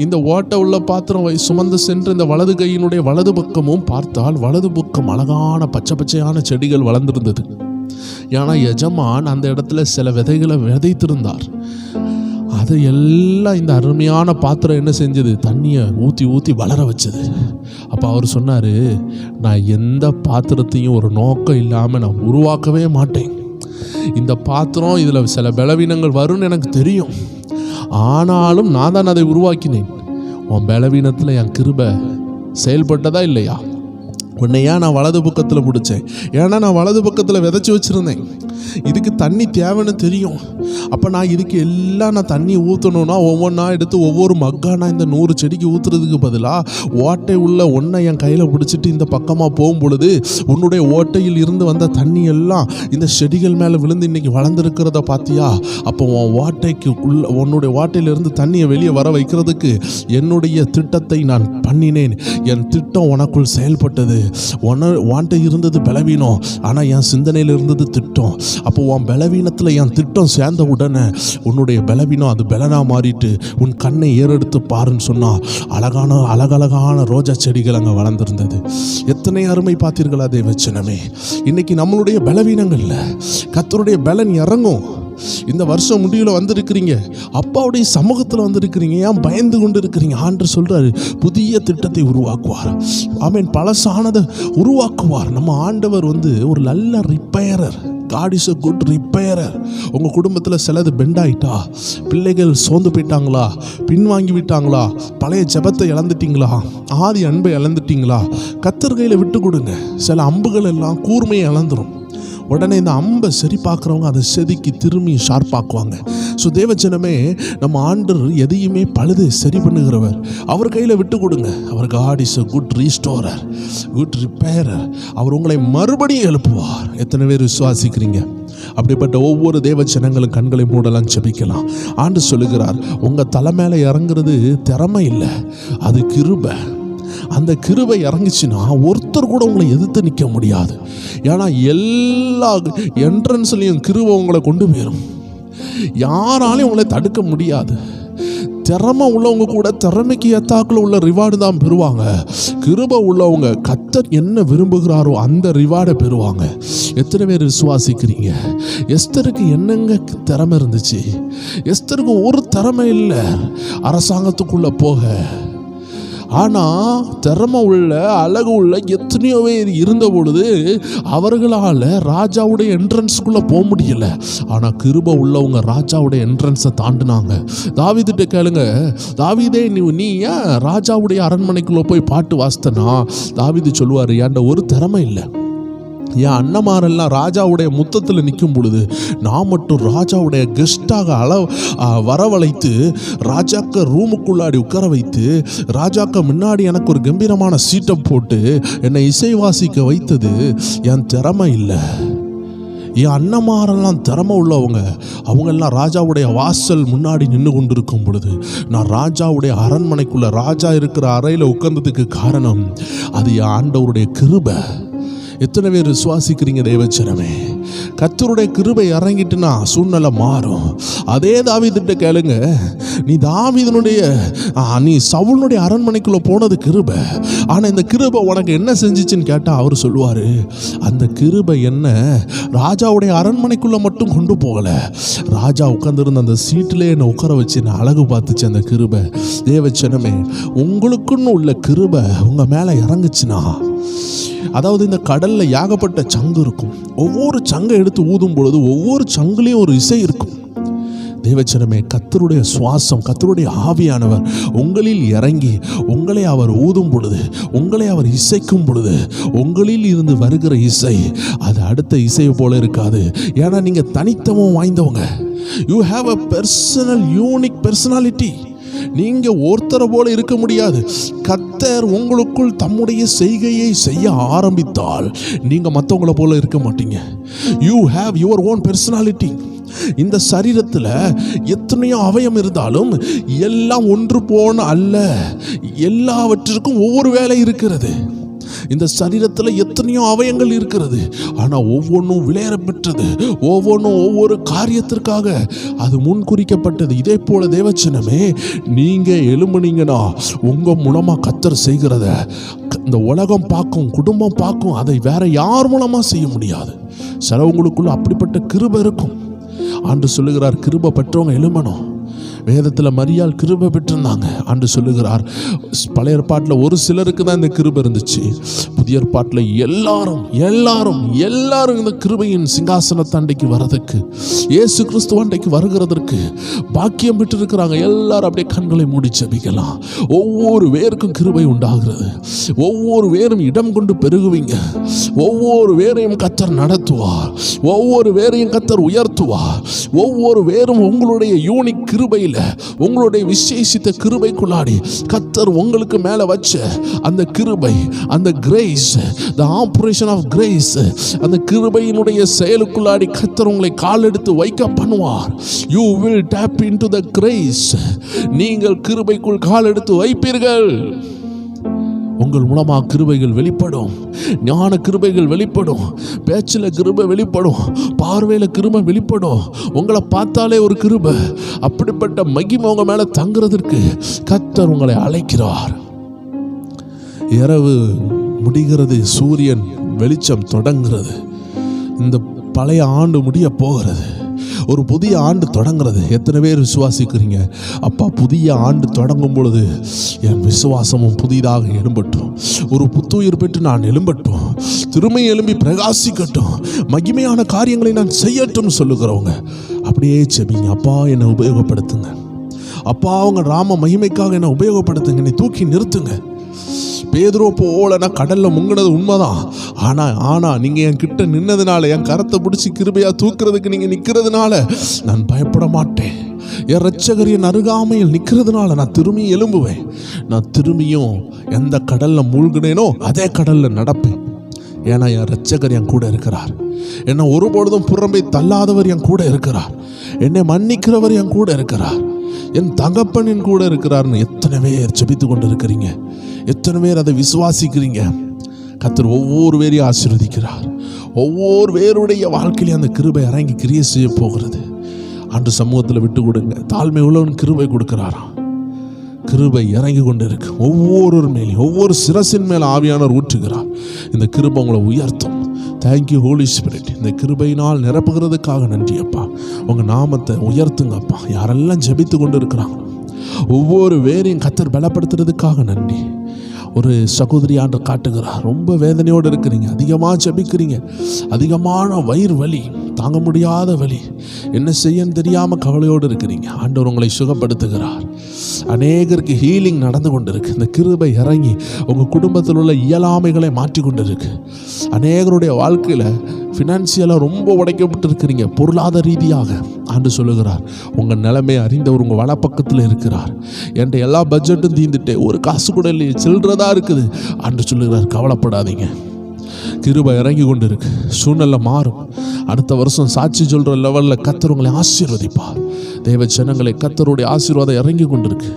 [SPEAKER 1] இந்த ஓட்டை உள்ள பாத்திரம் சுமந்து சென்று இந்த வலது கையினுடைய வலது பக்கமும் பார்த்தால் வலது பக்கம் அழகான பச்சை பச்சையான செடிகள் வளர்ந்திருந்தது. ஏன்னா எஜமான் அந்த இடத்துல சில விதைகளை விதைத்திருந்தார். அதை எல்லாம் இந்த அருமையான பாத்திரம் என்ன செஞ்சது, தண்ணியை ஊற்றி ஊற்றி வளர வச்சது. அப்போ அவர் சொன்னார், நான் எந்த பாத்திரத்தையும் ஒரு நோக்கம் இல்லாமல் நான் உருவாக்கவே மாட்டேன். இந்த பாத்திரம் இதில் சில பலவீனங்கள் வரும்னு எனக்கு தெரியும், ஆனாலும் நான் தான் அதை உருவாக்கினேன். உன் பலவீனத்தில் என் கிருபை செயல்பட்டதா இல்லையா? உன்னையா நான் வலது பக்கத்தில் பிடிச்சேன், ஏன்னா நான் வலது பக்கத்தில் விதைச்சி வச்சுருந்தேன். இதுக்கு தண்ணி தேவைன்னு தெரியும். அப்போ நான் இதுக்கு எல்லாம் நான் தண்ணி ஊற்றணுன்னா ஒவ்வொன்றா எடுத்து ஒவ்வொரு மக்கா நான் இந்த 100 செடிக்கு ஊற்றுறதுக்கு பதிலாக ஓட்டை உள்ள ஒன்றை என் கையில் பிடிச்சிட்டு இந்த பக்கமாக போகும் பொழுது உன்னுடைய ஓட்டையில் இருந்து வந்த தண்ணி எல்லாம் இந்த செடிகள் மேலே விழுந்து இன்றைக்கி வளர்ந்துருக்கிறத பார்த்தியா? அப்போ உன் ஓட்டைக்கு உன்னுடைய ஓட்டையிலிருந்து தண்ணியை வெளியே வர வைக்கிறதுக்கு என்னுடைய திட்டத்தை நான் பண்ணினேன். என் திட்டம் உனக்குள் செயல்பட்டது. வாண்டை இருந்தது பலவீனம், ஆனால் என் சிந்தனையில் இருந்தது திட்டம். அப்போ உன் பலவீனத்தில் என் திட்டம் சேர்ந்த உடனே உன்னுடைய பலவீனம் அது பலனா மாறிட்டு உன் கண்ணை ஏறெடுத்து பாருன்னு சொன்னால் அழகழகான ரோஜா செடிகள் அங்கே வளர்ந்துருந்தது. எத்தனை அருமை பார்த்தீர்களா தேவச்சனமே? இன்னைக்கு நம்மளுடைய பலவீனங்கள்ல கர்த்தருடைய பலன் இறங்கும். இந்த வருஷம் முடிவில் வந்திருக்கிறீங்க, அப்பாவுடைய சமூகத்தில் வந்திருக்கிறீங்க, ஏன் பயந்து கொண்டு இருக்கிறீங்க? ஆண்டவர் சொல்றாரு, புதிய திட்டத்தை உருவாக்குவார். ஆமென். பழசானதை உருவாக்குவார். நம்ம ஆண்டவர் ஒரு நல்ல repairer. God is a good repairer. உங்கள் குடும்பத்தில் சிலது பெண்ட் ஆகிட்டா, பிள்ளைகள் சோர்ந்து போயிட்டாங்களா, பின்வாங்கி விட்டாங்களா, பழைய ஜெபத்தை இழந்துட்டீங்களா, ஆதி அன்பை இழந்துட்டீங்களா, கர்த்தர் கையில் விட்டு கொடுங்க. சில அம்புகள் எல்லாம் கூர்மையை இழந்துரும். உடனே இந்த அம்பை சரி பார்க்குறவங்க அதை செதுக்கி திரும்பி ஷார்ப்பாக்குவாங்க. ஸோ தேவஜனமே, நம்ம ஆண்டவர் எதையுமே பழுது சரி பண்ணுகிறவர். அவர் கையில் விட்டு கொடுங்க. அவர் God is a good restorer, good repairer. அவர் உங்களை மறுபடியும் எழுப்புவார். எத்தனை பேர் விசுவாசிக்கிறீங்க? அப்படிப்பட்ட ஒவ்வொரு தேவஜனங்களும் கண்களை மூடலாம், ஜெபிக்கலாம். ஆண்டவர் சொல்லுகிறார், உங்கள் தலை மேலே இறங்குறது திறமை இல்லை, அது கிருபை. அந்த கிருபை இறங்குச்சுன்னா ஒருத்தர் கூட உங்களை எதிர்த்து நிற்க முடியாது. ஏன்னா எல்லா என்ட்ரன்ஸ்லையும் கிருபை உங்களை கொண்டு போயிடும். யாராலையும் உங்களை தடுக்க முடியாது. திறமை உள்ளவங்க கூட திறமைக்கு ஏத்தாக்குள்ள உள்ள ரிவார்டு தான் பெறுவாங்க. கிருபை உள்ளவங்க கர்த்தர் என்ன விரும்புகிறாரோ அந்த ரிவார்டை பெறுவாங்க. எத்தனை பேர் விசுவாசிக்கிறீங்க? எஸ்தருக்கு என்னங்க திறமை இருந்துச்சு? எஸ்தருக்கு ஒரு திறமை இல்லை அரசாங்கத்துக்குள்ள போக. ஆனால் திறமை உள்ள அழகு உள்ள எத்தனையோ பேர் இருந்த பொழுது அவர்களால் ராஜாவுடைய என்ட்ரன்ஸுக்குள்ளே போக முடியல. ஆனால் கிருபை உள்ளவங்க ராஜாவுடைய என்ட்ரன்ஸை தாண்டினாங்க. தாவீதுகிட்ட கேளுங்க, தாவீதே நீ ஏன் ராஜாவுடைய அரண்மனைக்குள்ளே போய் பாட்டு வாசித்தனா? தாவீது சொல்லுவார், ஏன்ட ஒரு திறமை இல்லை. என் அண்ணமாரெல்லாம் ராஜாவுடைய முத்தத்தில் நிற்கும் பொழுது நான் மட்டும் ராஜாவுடைய கெஸ்டாக வரவழைத்து ராஜாக்க ரூமுக்குள்ளாடி உட்கார வைத்து ராஜாக்க முன்னாடி எனக்கு ஒரு கம்பீரமான சீட்டை போட்டு என்னை இசை வாசிக்க வைத்தது என் திறமை இல்லை. என் அண்ணமாரெல்லாம் திறமை உள்ளவங்க. அவங்கெல்லாம் ராஜாவுடைய வாசல் முன்னாடி நின்று கொண்டு இருக்கும் பொழுது நான் ராஜாவுடைய அரண்மனைக்குள்ள ராஜா இருக்கிற அறையில் உட்கார்ந்ததுக்கு காரணம் அது என் ஆண்டவருடைய கிருபை. எத்தனை பேர் விசுவாசிக்கிறீங்க தேவச்சனமே? கர்த்தருடைய கிருபை இறங்கிட்டுனா சூழ்நிலை மாறும். அதே தாவீதுகிட்ட கேளுங்க, நீ சவுலுடைய அரண்மனைக்குள்ள போனது கிருபை, ஆனால் இந்த கிருபை உனக்கு என்ன செஞ்சிச்சுன்னு கேட்டால் அவர் சொல்லுவார், அந்த கிருபை என்ன ராஜாவுடைய அரண்மனைக்குள்ள மட்டும் கொண்டு போகலை, ராஜா உட்கார்ந்துருந்த அந்த சீட்டிலே என்னை உட்கார வச்சு நான் அழகு பார்த்துச்சு அந்த கிருபை. தேவச்சனமே, உங்களுக்குன்னு உள்ள கிருபை உங்கள் மேலே இறங்குச்சுன்னா அதாவது இந்த கடல்ல ஏகப்பட்ட சங்கு இருக்கும். ஒவ்வொரு சங்கை எடுத்து ஊதும் பொழுது ஒவ்வொரு சங்குலையும் ஒரு இசை இருக்கும். தேவச்சனமே, கர்த்தருடைய சுவாசம், கர்த்தருடைய ஆவியானவர் உங்களில் இறங்கி உங்களை அவர் ஊதும் பொழுது, உங்களை அவர் இசைக்கும் பொழுது, உங்களில் இருந்து வருகிற இசை அது அடுத்த இசையை போல இருக்காது. ஏன்னா நீங்க தனித்துவம் வாய்ந்தவங்க. You have a personal unique personality. நீங்க ஒருத்தரை போல இருக்க முடியாது. கர்த்தர் உங்களுக்குள் தம்முடைய செய்கையை செய்ய ஆரம்பித்தால் நீங்க மற்றவங்களை போல இருக்க மாட்டீங்க. You have your own personality. இந்த சரீரத்தில் எத்தனையோ அவயம் இருந்தாலும் எல்லாம் ஒன்று போன அல்ல, எல்லாவற்றிற்கும் ஒவ்வொரு வேலை இருக்கிறது. இந்த சரீரத்தில் எத்தனையோ அவயங்கள் இருக்கிறது, ஆனால் ஒவ்வொன்றும் விளையாட பெற்றது, ஒவ்வொன்றும் ஒவ்வொரு காரியத்திற்காக அது முன்குறிக்கப்பட்டது. இதே போல தேவச்சனமே, நீங்க எழும்புனீங்கன்னா உங்க மூலமா கர்த்தர் செய்கிறத இந்த உலகம் பார்க்கும், குடும்பம் பார்க்கும். அதை வேற யார் மூலமா செய்ய முடியாது. சிலவங்களுக்குள்ள அப்படிப்பட்ட கிருபை இருக்கும். ஆண்டு சொல்லுகிறார், கிருபை பெற்றவங்க எழும்பணும். வேதத்தில் மரியாள் கிருபை பெற்றிருந்தாங்க. ஆண்டு சொல்லுகிறார், பழைய ஏற்பாட்டில் ஒரு சிலருக்கு தான் இந்த கிருபை இருந்துச்சு. புதிய ஏற்பாட்டில் எல்லாரும் எல்லாரும் எல்லாரும் இந்த கிருபையின் சிங்காசனத்தாண்டைக்கு வர்றதுக்கு, இயேசு கிறிஸ்துவ அண்டைக்கு வருகிறதற்கு பாக்கியம் பெற்றிருக்கிறாங்க. எல்லாரும் அப்படியே கண்களை மூடி ஜெபிக்கலாம். ஒவ்வொரு வேருக்கும் கிருபை உண்டாகிறது. ஒவ்வொரு வேரும் இடம் கொண்டு பெருகுவீங்க. ஒவ்வொரு வேரையும் கர்த்தர் நடத்துவார். ஒவ்வொரு வேரையும் கர்த்தர் உயர்த்துவார். ஒவ்வொரு வேரும் உங்களுடைய யூனிக் கிருபையில், உங்களுடைய விசேஷித்த கிருபைக்குள்ளாடி கர்த்தர் உங்களுக்கு மேல வச்ச அந்த கிருபை, அந்த grace, the operation of grace, அந்த கிருபையினுடைய செயலுக்குள்ளாடி கர்த்தர் உங்களை கால் எடுத்து வைக்க பண்ணுவார். you will tap into the grace. நீங்கள் கிருபைக்குள் கால் எடுத்து வைப்பீர்கள். உங்கள் மூலமாக கிருபைகள் வெளிப்படும். ஞான கிருபைகள் வெளிப்படும். பேச்சில் கிருபை வெளிப்படும். பார்வையில் கிருபை வெளிப்படும். உங்களை பார்த்தாலே ஒரு கிருபை. அப்படிப்பட்ட மகிமை உங்க மேலே தங்குறதற்கு கர்த்தர் உங்களை அழைக்கிறார். இரவு முடிகிறது, சூரியன் வெளிச்சம் தொடங்குகிறது. இந்த பழைய ஆண்டு முடிய போகிறது, ஒரு புதிய ஆண்டு தொடங்குறது. எத்தனை பேர் விசுவாசிக்கிறீங்க? அப்பா, புதிய ஆண்டு தொடங்கும் பொழுது என் விசுவாசமும் புதிதாக எழும்பட்டும், ஒரு புத்துயிர் பெற்று நான் எழும்பட்டும், திரும்பி எழும்பி பிரகாசிக்கட்டும், மகிமையான காரியங்களை நான் செய்யட்டும் சொல்லுகிறவங்க அப்படியே செபிங்க. அப்பா, என்னை உபயோகப்படுத்துங்க. அப்பா, அவங்க ராம மகிமைக்காக என்னை உபயோகப்படுத்துங்க. என்னை தூக்கி நிறுத்துங்க. பேதுரு போல நான் கடலில் முங்கினது உண்மைதான். ஆனால் நீங்கள் என் கிட்ட நின்னதுனால, என் கரத்தை பிடிச்சி கிருபையாக தூக்குறதுக்கு நீங்கள் நிற்கிறதுனால நான் பயப்பட மாட்டேன். என் இரட்சகர் என் அருகாமையில் நிற்கிறதுனால நான் திரும்பி எழும்புவேன். நான் திரும்பியும் எந்த கடலில் மூழ்கினேனோ அதே கடலில் நடப்பேன். ஏன்னா என் இரட்சகர் என் கூட இருக்கிறார். என்னை ஒருபொழுதும் புறம்பை தள்ளாதவர் என் கூட இருக்கிறார். என்னை மன்னிக்கிறவர் என் கூட இருக்கிறார். என் தகப்பன் என் கூட இருக்கிறார்னு எத்தனை பேர் ஜெபித்து கொண்டு இருக்கிறீங்க? எத்தனை பேர் அதை விசுவாசிக்கிறீங்க? கர்த்தர் ஒவ்வொரு பேரையும் ஆசீர்வதிக்கிறார். ஒவ்வொரு பேருடைய வாழ்க்கையிலும் அந்த கிருபை இறங்கி கிரியை செய்ய போகிறது. அன்று சமூகத்தில் விட்டு கொடுங்க. தாழ்மை உள்ளவன் கிருபை கொடுக்கிறாராம். கிருபை இறங்கி கொண்டு இருக்கு. ஒவ்வொரு மேலும், ஒவ்வொரு சிரசின் மேல் ஆவியானவர் ஊற்றுகிறார். இந்த கிருபை உங்களை உயர்த்தும். Thank you holy spirit. இந்த கிருபையினால் நிரப்புகிறதுக்காக நன்றி அப்பா. உங்கள் நாமத்தை உயர்த்துங்கப்பா. யாரெல்லாம் ஜெபித்து கொண்டு இருக்கிறாங்க ஒவ்வொரு வேரையும் கர்த்தர் பலப்படுத்துறதுக்காக நன்றி. ஒரு சகோதரி ஆண்டு காட்டுகிறார், ரொம்ப வேதனையோடு இருக்கிறீங்க, அதிகமாக ஜெபிக்கிறீங்க, அதிகமான வயிறு வலி, தாங்க முடியாத வலி, என்ன செய்யன்னு தெரியாமல் கவலையோடு இருக்கிறீங்க. ஆண்டவர் உங்களை சுகப்படுத்துகிறார். அநேகருக்கு ஹீலிங் நடந்து கொண்டு இருக்கு. இந்த கிருபை இறங்கி உங்கள் குடும்பத்தில் உள்ள இயலாமைகளை மாற்றி கொண்டு இருக்கு. அநேகருடைய வாழ்க்கையில் ஃபினான்சியலாக ரொம்ப உடைக்கப்பட்டு இருக்கிறீங்க, பொருளாதார ரீதியாக. ஆண்டு சொல்லுகிறார், உங்கள் நிலைமையை அறிந்தவர் உங்கள் வலப்பக்கத்தில் இருக்கிறார். என்கிட்ட எல்லா பட்ஜெட்டும் தீர்ந்துட்டே, ஒரு காசு கூட இல்லையே, சில்லறதா இருக்குது. ஆண்டு சொல்லுகிறார், கவலைப்படாதீங்க, கிருபை இறங்கி கொண்டு இருக்கு. சூழ்நிலை மாறும். அடுத்த வருஷம் சாட்சி சொல்கிற லெவலில் கர்த்தர் உங்களை ஆசீர்வதிப்பார். தேவ ஜனங்களை, கர்த்தருடைய ஆசீர்வாதம் இறங்கி கொண்டிருக்கு.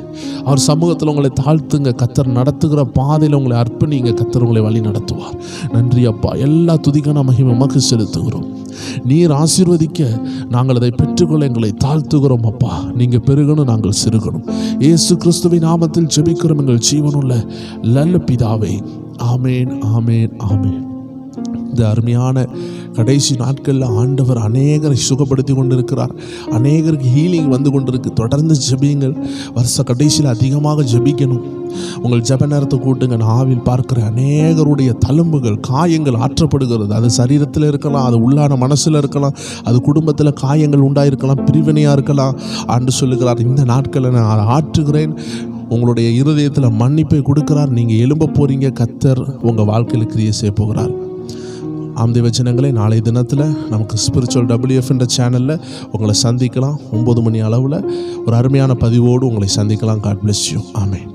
[SPEAKER 1] அவர் சமூகத்தில் உங்களை தாழ்த்துங்க. கர்த்தர் நடத்துகிற பாதையில் உங்களை அர்ப்பணிங்க. கர்த்தர் உங்களை வழி நடத்துவார். நன்றி அப்பா. எல்லா துதிக்கான மகிமை உமக்கு செலுத்துகிறோம். நீர் ஆசீர்வதிக்க நாங்கள் அதை பெற்றுக்கொள்ள எங்களை தாழ்த்துகிறோம் அப்பா. நீங்கள் பெருகணும், நாங்கள் சிறுகணும். இயேசு கிறிஸ்துவின் நாமத்தில் ஜெபிக்கிறோம் எங்கள் ஜீவனுள்ள நல்ல பிதாவே. ஆமேன், ஆமேன், ஆமேன். இந்த அருமையான கடைசி நாட்களில் ஆண்டவர் அநேகரை சுகப்படுத்தி கொண்டிருக்கிறார். அநேகருக்கு ஹீலிங் வந்து கொண்டிருக்கு. தொடர்ந்து ஜெபியுங்கள். வருஷ கடைசியில் அதிகமாக ஜெபிக்கணும். உங்கள் ஜெப நேரத்தை கூட்டுங்க. நான் ஆவில் பார்க்கிற அநேகருடைய தழும்புகள், காயங்கள் ஆற்றப்படுகிறது. அது சரீரத்தில் இருக்கலாம், அது உள்ளான மனசில் இருக்கலாம், அது குடும்பத்தில் காயங்கள் உண்டாயிருக்கலாம், பிரிவினையாக இருக்கலாம். ஆண்டு சொல்லுகிறார், இந்த நாட்களில் நான் ஆற்றுகிறேன். உங்களுடைய இருதயத்தில் மன்னிப்பை கொடுக்கிறார். நீங்கள் எழும்ப போகிறீங்க. கர்த்தர் உங்கள் வாழ்க்கையில் கிரியை செய்ய போகிறார். ஆம் தேவஜனங்களே, நாளை தினத்தில் நமக்கு ஸ்பிரிச்சுவல் WF என்ற சேனலில் உங்களை சந்திக்கலாம். 9 மணி அளவில் ஒரு அருமையான பதிவோடு உங்களை சந்திக்கலாம். God bless you. ஆமென்.